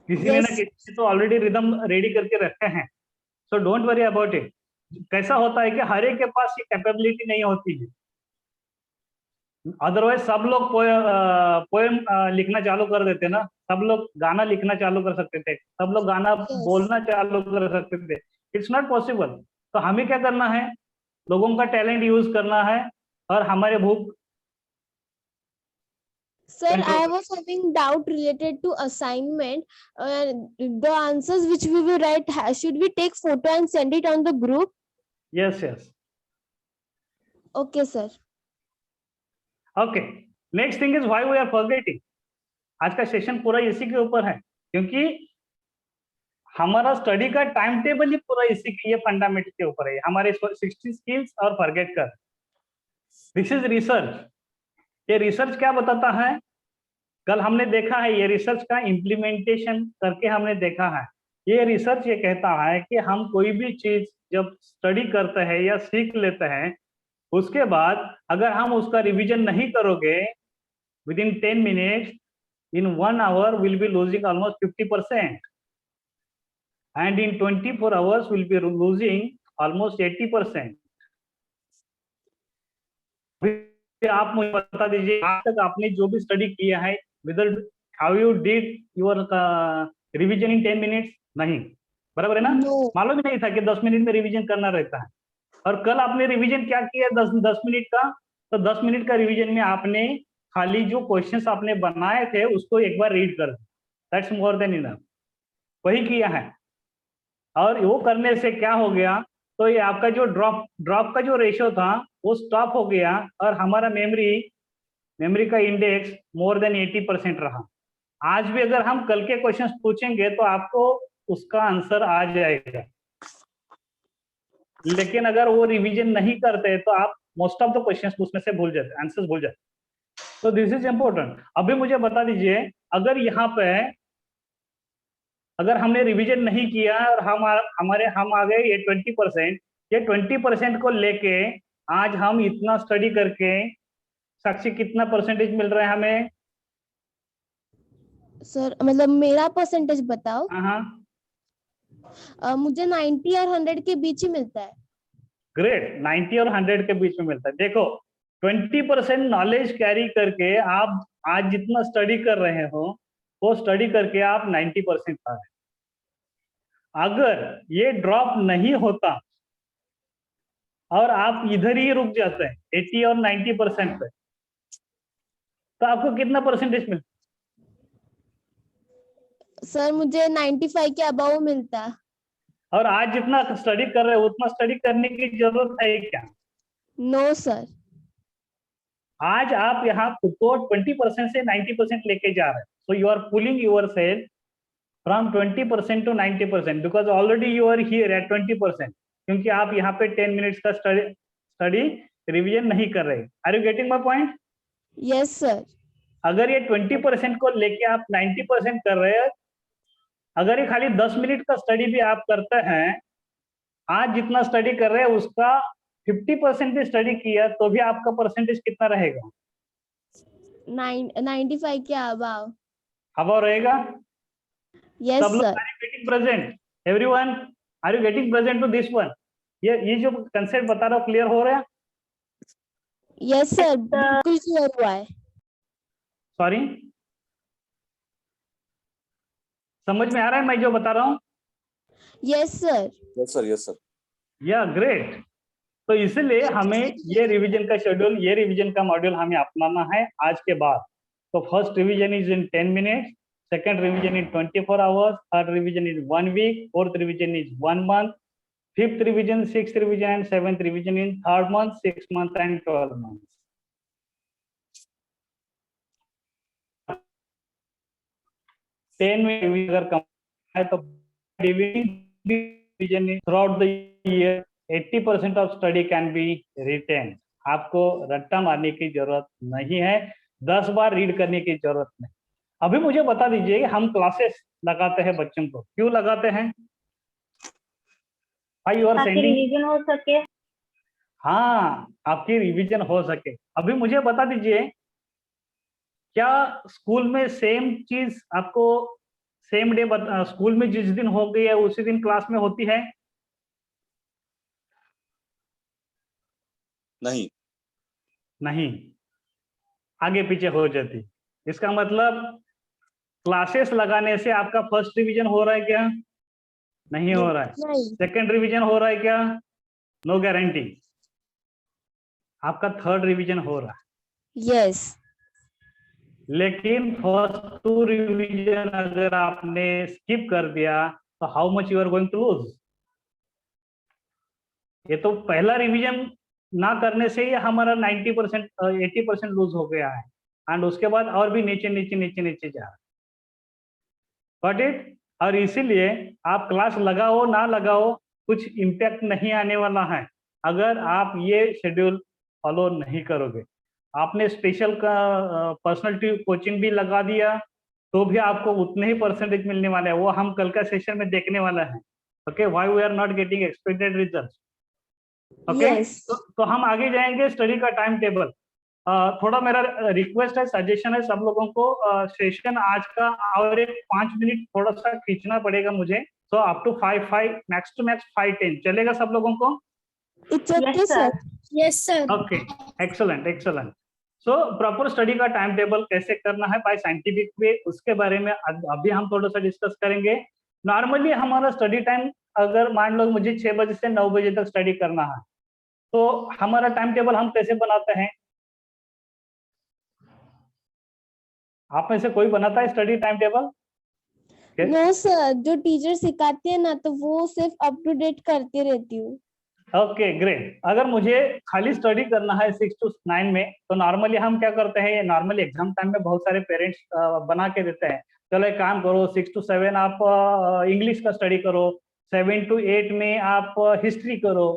किसी ने ना Yes. किसी तो ऑलरेडी रिदम रेडी करके रखे हैं, so don't worry about it. कैसा होता है कि हर एक के पास ये कैपेबिलिटी नहीं होती है, अदरवाइज सब लोग पोएम लिखना चालू कर देते ना, सब लोग गाना लिखना चालू कर सकते थे, सब लोग गाना Yes. बोलना चालू कर सकते थे। It's not possible. तो हमें क्या करना है, लोगों का टैलेंट यूज करना है और हमारे भूख। Sir, Control. I was having doubt related to assignment. The answers which we will write, should we take photo and send it on the group? Yes yes, Okay, sir. Okay. Next thing is why we are forgetting. आज का session पूरा इसी के ऊपर है, क्योंकि हमारा study का टाइम टेबल ही पूरा इसी के, ये फंडामेंटल के ऊपर है, हमारे 60 स्किल्स और फॉरगेट कर। This is research. ये रिसर्च क्या बताता है, कल हमने देखा है, ये रिसर्च का इम्प्लीमेंटेशन करके हमने देखा है। ये रिसर्च ये कहता है कि हम कोई भी चीज जब स्टडी करते हैं या सीख लेते हैं, उसके बाद अगर हम उसका रिवीजन नहीं करोगे within 10 minutes, in 1 hour will be losing almost 50%, and in 24 hours will be losing almost 80%। आप मुझे बता दीजिए, आज तक आपने जो भी स्टडी किया है, whether how you did your revision in 10 minutes? नहीं, बराबर है ना? No. मालूम ही नहीं था कि 10 मिनट में रिवीजन करना रहता है। और कल आपने रिवीजन क्या किया 10 मिनट का? तो 10 मिनट का रिवीजन में आपने खाली जो क्वेश्चंस आपने बनाए थे उसको एक बार रीड कर दिया, दैट्स मोर देन इनफ। वही किया है। और वो करने से क्या हो गया, तो ये आपका जो ड्रॉप का जो रेशियो था वो स्टॉप हो गया, और हमारा मेमोरी का इंडेक्स मोर देन 80% रहा। आज भी अगर हम कल के क्वेश्चंस पूछेंगे तो आपको उसका आंसर आ जाएगा, लेकिन अगर वो रिवीजन नहीं करते तो आप मोस्ट ऑफ द क्वेश्चंस उसमें से भूल जाते, आंसर्स भूल जाते। तो दिस इज इंपॉर्टेंट। अभी मुझे बता दीजिए, अगर यहाँ पे अगर हमने रिवीजन नहीं किया और हम आ गए ये 20%, ये 20% को लेके आज हम इतना स्टडी करके साक्षी कितना परसेंटेज मिल रहा है हमें? सर मतलब मेरा परसेंटेज बताओ। हाँ, मुझे 90 और 100 के बीच ही मिलता है। ग्रेट, 90 और 100 के बीच में मिलता है। देखो 20% नॉलेज कैरी करके आप आज जितना स्टडी कर रहे हो, वो स्टडी करके आप 90% आ रहे। अगर ये ड्रॉप नहीं होता और आप इधर ही रुक जाते हैं 80 और 90% पे, तो आपको कितना परसेंटेज मिलता? सर मुझे 95 के अबाव मिलता है। और आज जितना स्टडी कर रहे हो उतना स्टडी करने की जरूरत है क्या? No sir. आज आप यहाँ खुद को 20% से 90% लेके जा रहे हैं, so you are pulling yourself from 20% to 90%, because already you are here at 20%, क्योंकि आप यहाँ पे 10 मिनट्स का स्टडी रिवीजन नहीं कर रहे। Are you getting my point? Yes sir. अगर ये 20% को लेके आप 90% कर रहे हैं, अगर ये खाली 10 मिनट का स्टडी भी आप करते हैं, आज जितना स्टडी कर रहे हैं उसका 50% भी स्टडी किया, तो भी आपका परसेंटेज कितना रहेगा? 95 के अबाव। अब रहेगा? यस सब लोग sir. Are you getting present? Everyone are you getting present to this one? ये जो कंसेप्ट बता रहा हूँ क्लियर हो रहा है? यस सर, बिल्कुल क्लियर हुआ है। सॉरी, समझ में आ रहा है मैं जो बता रहा हूँ? Yes sir. Yes sir, yes sir. या ग्रेट। तो इसलिए हमें ये रिवीजन का शेड्यूल, ये रिवीजन का मॉड्यूल हमें अपनाना है आज के बाद। तो first revision is in 10 minutes, second revision in 24 hours, third revision is 1 week, fourth revision is 1 month, fifth revision, sixth revision and seventh revision in 3rd month, 6th month and 12th month। 10 में अगर कम है तो division revision throughout the year, 80% of study can be retained. आपको रट्टा मारने की जरूरत नहीं है, 10 बार रीड करने की जरूरत नहीं। अभी मुझे बता दीजिए कि हम क्लासेस लगाते हैं बच्चों को, क्यों लगाते हैं? यू आर ताकि सेंडिंग, रिवीजन हो सके। हाँ, आपकी रिवीजन हो सके। अभी मुझे बता दीजिए, क्या स्कूल में सेम चीज आपको सेम डे स्कूल में जिस दिन हो गई है उसी दिन क्लास में होती है? नहीं। नहीं, आगे पीछे हो जाती। इसका मतलब क्लासेस लगाने से आपका फर्स्ट रिवीजन हो रहा है क्या? नहीं हो रहा है। नहीं। सेकंड रिवीजन हो रहा है क्या? No guarantee. आपका थर्ड रिवीजन हो रहा है। यस। लेकिन फर्स्ट 2 रिवीजन अगर आपने स्किप कर दिया तो how much you are going to lose? ये तो पहला रिवीजन ना करने से ही हमारा 90% 80% लूज हो गया है, एंड उसके बाद और भी नीचे नीचे नीचे नीचे जा रहा है। Got it? और इसीलिए आप क्लास लगाओ ना लगाओ, कुछ इम्पैक्ट नहीं आने वाला है अगर आप ये शेड्यूल फॉलो नहीं करोगे। आपने स्पेशल का पर्सनल कोचिंग भी लगा दिया तो भी आपको उतने ही परसेंटेज मिलने वाले हैं, वो हम कल का सेशन में देखने वाला है। Okay, why we are not getting expected results. Okay, Yes. तो हम आगे जाएंगे स्टडी का टाइम टेबल। थोड़ा मेरा रिक्वेस्ट है, सजेशन है सब लोगों को, सेशन आज का और एक 5 मिनट थोड़ा सा खींचना पड़ेगा मुझे, तो up to 5 max to max 5-10 चलेगा सब लोगों को? It's okay, Yes, sir. sir. Yes, sir. Okay, excellent excellent. So proper study का टाइम टेबल कैसे करना है बाय साइंटिफिक वे, उसके बारे में अभी हम थोड़ा सा डिस्कस करेंगे। नॉर्मली हमारा स्टडी टाइम, अगर मान लो मुझे 6 बजे से 9 बजे तक स्टडी करना है, तो हमारा टाइम टेबल हम कैसे बनाते हैं? आप में से कोई बनाता है study time table? No sir, जो टीचर सिखाते हैं ना तो वो सिर्फ अप टू डेट करती रहती हूँ। Okay great. अगर मुझे खाली स्टडी करना है 6 to 9 में, तो नॉर्मली हम क्या करते हैं, नॉर्मली एग्जाम टाइम में बहुत सारे पेरेंट्स बना के देते हैं, चलो एक काम करो 6 to 7 आप इंग्लिश का स्टडी करो, 7 to 8 में आप हिस्ट्री करो,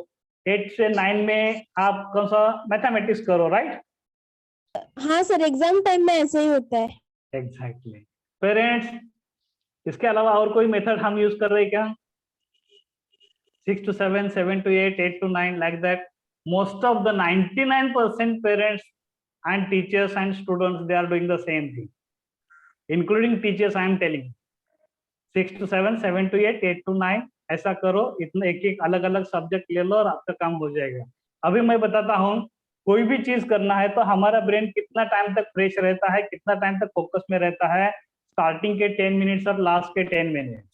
8 से 9 में आप कौन सा मैथमेटिक्स करो, राइट? हाँ सर, एग्जाम टाइम में ऐसे ही होता है। एग्जैक्टली। पेरेंट्स, इसके अलावा और कोई मेथड हम यूज कर रहे हैं क्या? 6 to 7, 7 to 8, 8 to 9, like that. Most of the 99% parents and teachers and students, they are doing the same thing, including teachers. I am telling, 6 to 7, 7 to 8, 8 to 9, ऐसा करो। इतने एक एक अलग अलग सब्जेक्ट ले लो और आपका काम हो जाएगा। अभी मैं बताता हूँ, कोई भी चीज करना है तो हमारा ब्रेन कितना टाइम तक फ्रेश रहता है, कितना टाइम तक फोकस में रहता है, स्टार्टिंग के 10 मिनट्स और लास्ट के 10 मिनट्स।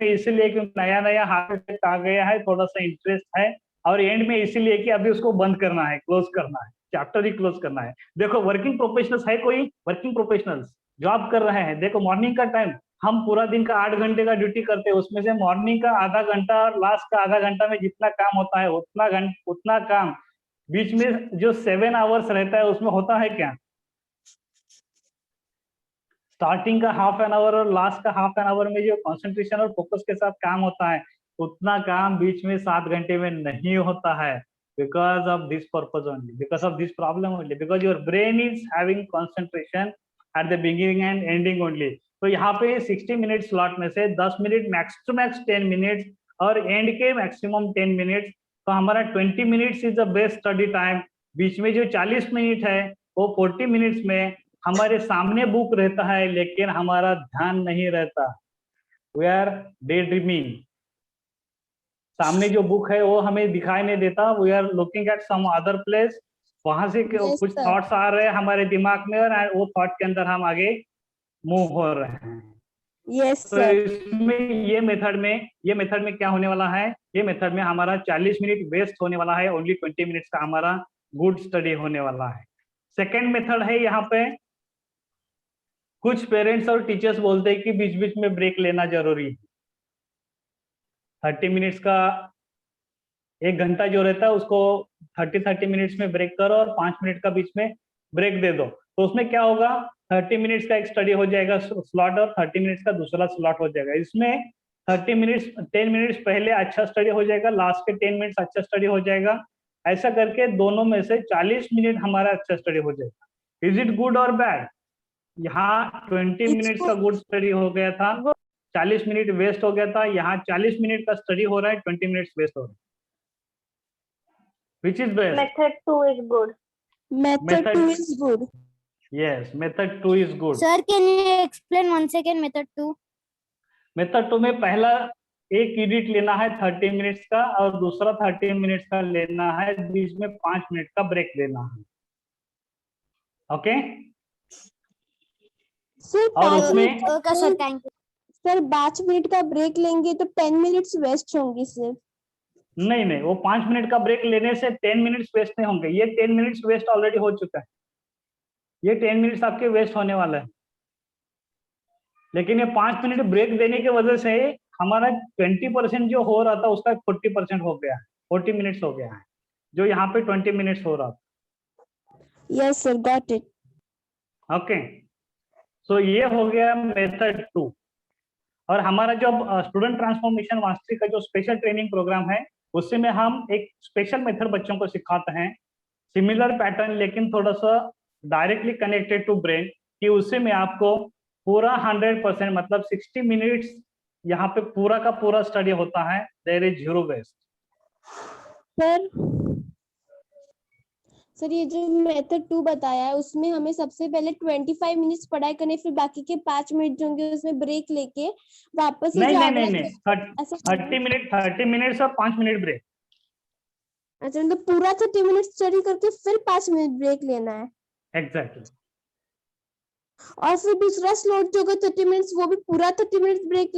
इसलिए कि नया नया हार्ट आ गया है, थोड़ा सा इंटरेस्ट है, और एंड में इसीलिए कि अभी उसको बंद करना है, क्लोज करना है, चैप्टर ही क्लोज करना है। देखो वर्किंग प्रोफेशनल्स है, कोई वर्किंग प्रोफेशनल्स जॉब कर रहे हैं, देखो मॉर्निंग का टाइम, हम पूरा दिन का 8 घंटे का ड्यूटी करते हैं, उसमें से मॉर्निंग का आधा घंटा और लास्ट का आधा घंटा में जितना काम होता है उतना काम बीच में जो 7 आवर्स रहता है उसमें होता है क्या? स्टार्टिंग का हाफ एन आवर और लास्ट का हाफ एन आवर में जो कंसंट्रेशन और फोकस के साथ काम होता है, उतना काम बीच में 7 घंटे में नहीं होता है, because of this purpose only, because of this problem only, because your brain is having concentration at the beginning and ending only. तो यहाँ पे 60 मिनट स्लॉट में से 10 minute max to max 10 minutes और एंड के मैक्सिमम 10 मिनट्स, तो हमारा 20 minutes is the best study time. बीच में जो 40 मिनट है वो 40 मिनट्स में हमारे सामने बुक रहता है लेकिन हमारा ध्यान नहीं रहता, वी आर डे ड्रीमिंग। सामने जो बुक है वो हमें दिखाई नहीं देता, we are looking at some other place, वहां से Yes, कुछ sir. थॉट्स आ रहे हैं हमारे दिमाग में और वो थॉट के अंदर हम आगे मूव हो रहे हैं। यस तो सर। इसमें ये मेथड में क्या होने वाला है, ये मेथड में हमारा 40 मिनट वेस्ट होने वाला है, ओनली 20 मिनट्स का हमारा गुड स्टडी होने वाला है। सेकेंड मेथड है, यहाँ पे कुछ पेरेंट्स और टीचर्स बोलते हैं कि बीच बीच में ब्रेक लेना जरूरी है। 30 मिनट्स का 1 घंटा जो रहता है उसको 30 मिनट्स में ब्रेक करो और 5 मिनट का बीच में ब्रेक दे दो, तो उसमें क्या होगा, 30 मिनट्स का एक स्टडी हो जाएगा स्लॉट और 30 मिनट्स का दूसरा स्लॉट हो जाएगा। इसमें 30 मिनट्स 10 मिनट्स पहले अच्छा स्टडी हो जाएगा, लास्ट के 10 मिनट्स अच्छा स्टडी हो जाएगा। ऐसा करके दोनों में से 40 मिनट हमारा अच्छा स्टडी हो जाएगा। इज इट गुड और बैड? यहाँ 20 It's मिनट्स का good. गुड स्टडी हो गया था, 40 मिनट वेस्ट हो गया था। यहाँ 40 मिनट का स्टडी हो रहा है, 20 मिनट्स वेस्ट हो रहा है। Which is best? Method 2 is good. Method 2 is good. Yes, method 2 is good. Sir, can you explain once again method 2? Method 2 में पहला एक यूनिट लेना है 30 मिनट्स का और दूसरा 30 मिनट्स का लेना है, बीच में 5 मिनट का ब्रेक लेना है। ओके सर और 5 उसमें minute Okay, sir, thank you. Sir 5 minute का ब्रेक लेंगे तो 10 मिनट्स वेस्ट होंगी सर। नहीं नहीं, वो 5 मिनट का ब्रेक लेने से 10 मिनट्स वेस्ट नहीं होंगे। ये 10 मिनट्स वेस्ट ऑलरेडी हो चुका है, ये 10 मिनट्स आपके वेस्ट होने वाला है। लेकिन ये 5 मिनट ब्रेक देने की वजह से हमारा 20% जो हो रहा था उसका 40% हो गया है, 40 मिनट्स हो गया है, जो यहाँ पे 20 मिनट्स हो रहा था। Yes sir, got it. Okay, so ये हो गया मेथड 2। और हमारा जो स्टूडेंट ट्रांसफॉर्मेशन मास्टरी का जो स्पेशल ट्रेनिंग प्रोग्राम है, उससे में हम एक स्पेशल मेथड बच्चों को सिखाते हैं, सिमिलर पैटर्न लेकिन थोड़ा सा डायरेक्टली कनेक्टेड टू ब्रेन, कि उससे में आपको पूरा 100% मतलब 60 मिनट्स यहाँ पे पूरा का पूरा स्टडी होता है। There is zero waste. Sir ये जो मेथड 2 बताया है उसमें हमें सबसे पहले 25 मिनट्स पढ़ाई करनी, फिर बाकी के 5 मिनट जो होंगे उसमें ब्रेक लेके वापस से नहीं जो नहीं अगला नहीं नहीं, ऐसा 30 मिनट्स और 5 मिनट ब्रेक। अच्छा, मतलब पूरा 30 मिनट स्टडी करके फिर 5 मिनट ब्रेक लेना है। एग्जैक्टली। और फिर दूसरा स्लॉट जो होगा 30 मिनट्स, वो भी पूरा 30 मिनट ब्रेक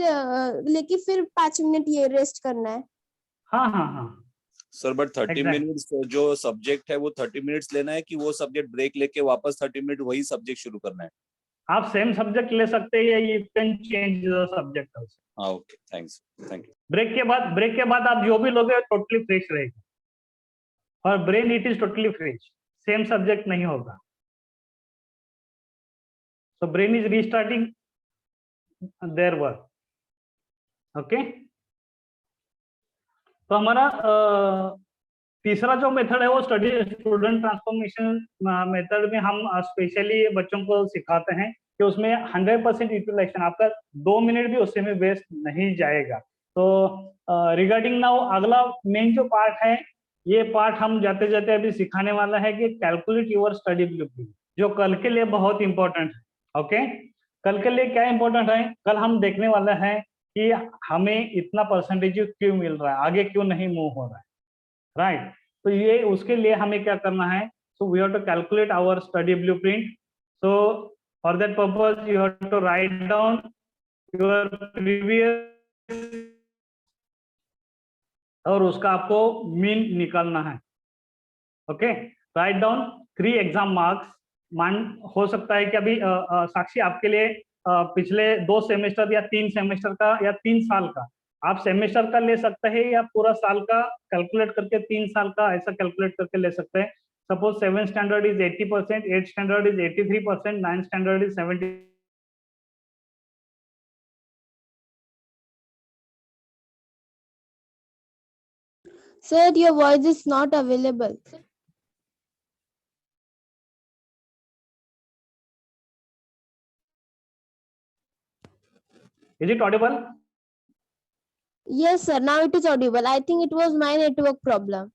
लेके फिर 5 मिनट ये रेस्ट करना है। हाँ हाँ हाँ सर बट 30 Exactly. मिनट्स जो सब्जेक्ट है वो 30 मिनट्स लेना है कि वो सब्जेक्ट ब्रेक लेके वापस 30 मिनट वही सब्जेक्ट शुरू करना है? आप सेम सब्जेक्ट ले सकते हैं या you can change the subject also. हाँ okay, thanks, thank you. Break के बाद आप जो भी लोगे टोटली फ्रेश रहेगा और brain it is totally fresh, same subject नहीं होगा। So brain is restarting their work. Okay? तो हमारा तीसरा जो मेथड है वो स्टडी स्टूडेंट ट्रांसफॉर्मेशन मेथड में हम स्पेशली बच्चों को सिखाते हैं कि उसमें 100% यूटिलाइजेशन, आपका 2 मिनट भी उससे में वेस्ट नहीं जाएगा। तो रिगार्डिंग नाउ अगला मेन जो पार्ट है, ये पार्ट हम जाते जाते अभी सिखाने वाला है कि कैलकुलेट योर स्टडी ब्लूप्रिंट, जो कल के लिए बहुत इंपॉर्टेंट है। ओके, कल के लिए क्या इंपॉर्टेंट है? कल हम देखने वाला है कि हमें इतना परसेंटेज क्यों मिल रहा है, आगे क्यों नहीं मूव हो रहा है, राइट? तो ये उसके लिए हमें क्या करना है? So we have to calculate our study blueprint. So for that purpose you have to write down your previous और उसका आपको मीन निकालना है। Okay, write down 3 exam marks. मान हो सकता है कि अभी साक्षी आपके लिए पिछले 2 सेमेस्टर या 3 सेमेस्टर का या 3 साल का, आप सेमेस्टर का ले सकते हैं या पूरा साल का कैलकुलेट करके 3 साल का ऐसा कैलकुलेट करके ले सकते हैं। Suppose 7th standard is 80%, 8th standard is 83%, 9th standard is 70। Sir, your voice is not available. Is it audible? Yes, sir. Now it is audible. I think it was my network problem.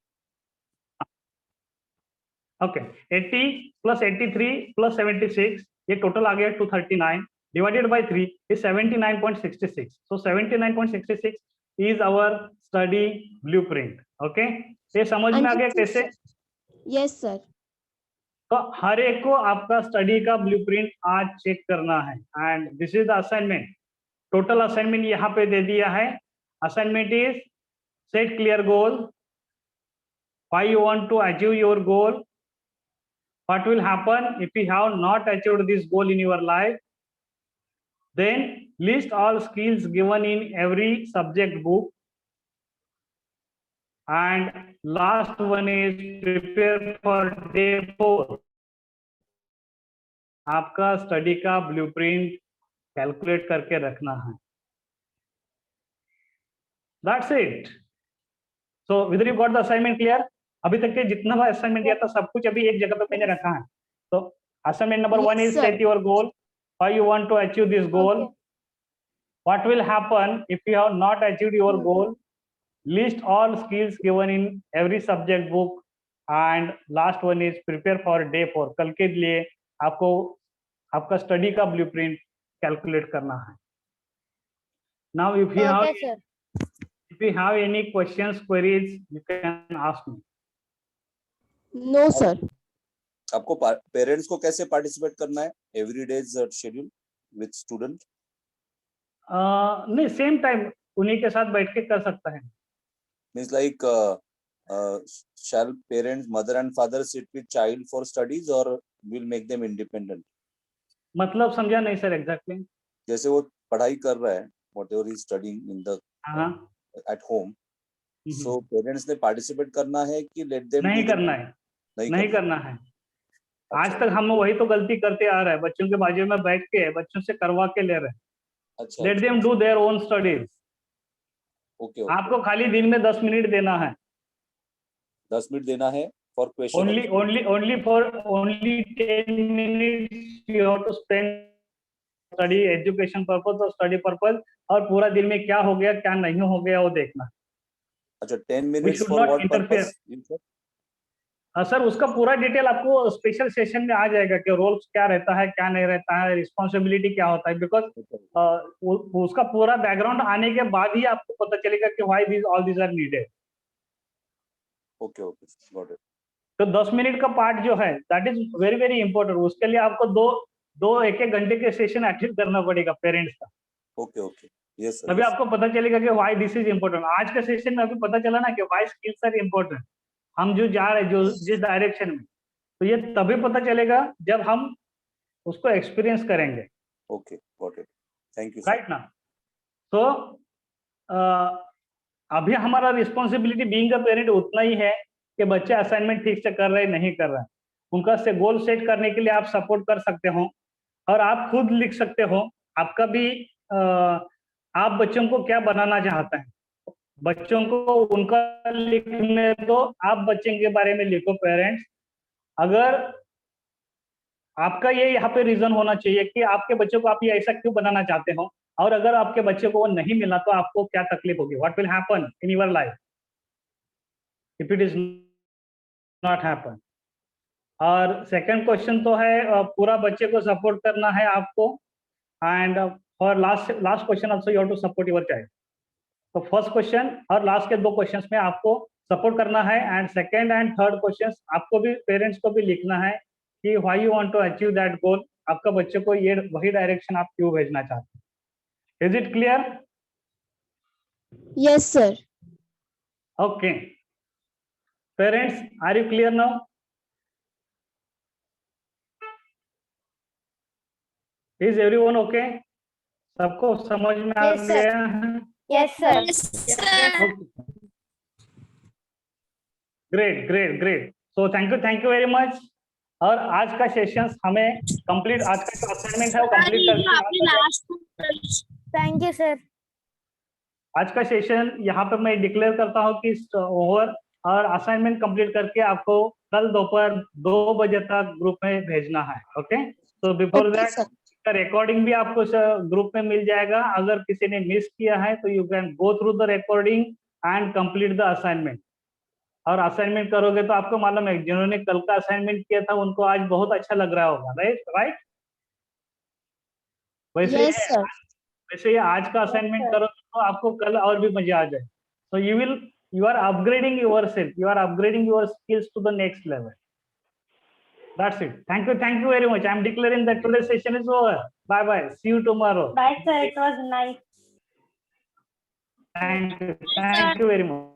Okay, 80 plus 83 plus 76, ये total आ गया 239 divided by 3 is 79.66. So 79.66 is our study blueprint. Okay, ये समझ में आ गया कैसे? Yes, sir. तो हर एक को आपका स्टडी का ब्लूप्रिंट आज चेक करना है and this is the assignment. Total assignment यहाँ पे दे दिया है। Assignment is set clear goal, why you want to achieve your goal, what will happen if you have not achieved this goal in your life, then list all skills given in every subject book, and last one is prepare for day 4 आपका study का blueprint calculate करके रखना है। That's it. So whether you got the assignment clear? अभी तक के जितना भी असाइनमेंट दिया था सब कुछ अभी एक जगह पे मैंने रखा है। तो assignment number 1 Yes, is sir. set your goal. Why you want to achieve this goal? Okay. What will happen if you have not achieved your Mhm. goal? List all skills given in every subject book. And last one is prepare for day 4. कल के लिए आपको आपका study का blueprint calculate करना है। Now if you Okay, sir. have any questions, queries, you can ask me. No, sir. आपको parents को कैसे पार्टिसिपेट करना है? Every days schedule with student? नहीं, सेम टाइम उन्हीं के साथ बैठ के कर सकता है। Means like shall parents, mother and father sit with child for studies or will make them independent? मतलब समझा नहीं सर एग्जैक्टली। जैसे वो पढ़ाई कर रहा है, whatever he is studying in the हाँ, at home, so parents ने participate करना है कि let them नहीं do the- करना है, नहीं करना करना है। आज अच्छा, तक हम वही तो गलती करते आ रहे हैं, बच्चों के बाजू में बैठ के बच्चों से करवा के ले रहे हैं। अच्छा, let them do their own studies. Okay, आपको खाली दिन में 10 मिनट देना है। 10 मिनट देना है for question. only 10 minutes you have to spend study education purpose और स्टडी पर्पस, और पूरा दिन में क्या हो गया क्या नहीं हो गया वो देखना। अच्छा, 10 We minutes should for not what interfere. purpose? Sir उसका पूरा डिटेल आपको स्पेशल सेशन में आ जाएगा कि रोल्स क्या रहता है क्या नहीं रहता है, रिस्पॉन्सिबिलिटी क्या होता है, बिकॉज उसका पूरा बैकग्राउंड आने के बाद ही आपको पता चलेगा कि why this all this are needed. Okay, got it. तो 10 मिनट का पार्ट जो है that is very very important. उसके लिए आपको दो एक घंटे के सेशन अटेंड करना पड़ेगा पेरेंट्स का। Okay, yes sir. तभी आपको पता चलेगा कि व्हाई दिस इज इम्पोर्टेंट। आज के सेशन में अभी पता चला ना कि व्हाई स्किल्स आर इम्पोर्टेंट। हम जो जा रहे हैं जो जिस डायरेक्शन में, तो ये तभी पता चलेगा जब हम उसको एक्सपीरियंस करेंगे। Okay, got it, thank you right ना? तो अभी हमारा रिस्पॉन्सिबिलिटी बीइंग अ पेरेंट उतना ही है कि बच्चे असाइनमेंट ठीक से कर रहे नहीं कर रहे। उनका से गोल सेट करने के लिए आप सपोर्ट कर सकते हो और आप खुद लिख सकते हो। आपका भी आप बच्चों को क्या बनाना चाहते हैं, बच्चों को उनका लिखने दो। आप बच्चे के बारे में लिखो पेरेंट्स। अगर आपका ये यहाँ पे रीजन होना चाहिए कि आपके बच्चों को आप ये ऐसा क्यों बनाना चाहते हो, और अगर आपके बच्चे को वो नहीं मिला तो आपको क्या तकलीफ होगी, what will happen in your life if it is not happen. और सेकंड क्वेश्चन तो है पूरा बच्चे को सपोर्ट करना है आपको, and for last question also you have to support your child. तो फर्स्ट क्वेश्चन और लास्ट के 2 क्वेश्चंस में आपको सपोर्ट करना है, and second and third questions आपको भी पेरेंट्स को भी लिखना है कि why you want to achieve that goal. आपका बच्चे को ये वही डायरेक्शन आप क्यों भेजना चाहते हैं। Is it clear? Yes, sir. Okay parents, are you clear now? Is everyone okay? सबको समझ में आ Yes, sir. गया है? Yes, sir. Great great great. So thank you very much. और आज का सेशन हमें कंप्लीट, आज का जो असाइनमेंट है वो कंप्लीट करके Thank you, sir. आज का सेशन यहाँ पे मैं डिक्लेयर करता हूँ कि ओवर, और असाइनमेंट कंप्लीट करके आपको कल दोपहर 2 बजे तक ग्रुप में भेजना है। ओके, तो before Okay, that sir. Recording भी आपको ग्रुप में मिल जाएगा। अगर किसी ने मिस किया है तो you can go through the recording and complete the assignment. और असाइनमेंट करोगे तो आपको मालूम है जिन्होंने कल का असाइनमेंट किया था उनको आज बहुत अच्छा लग रहा होगा। राइट? वैसे Yes, sir. ये आज का असाइनमेंट करोगे तो आपको कल और भी मजा आ जाए। सो you are upgrading yourself, you are upgrading your skills to the next level. That's it. Thank you very much. I'm declaring that today's session is over. Bye bye, see you tomorrow. Bye, sir. It was nice. Thank you very much.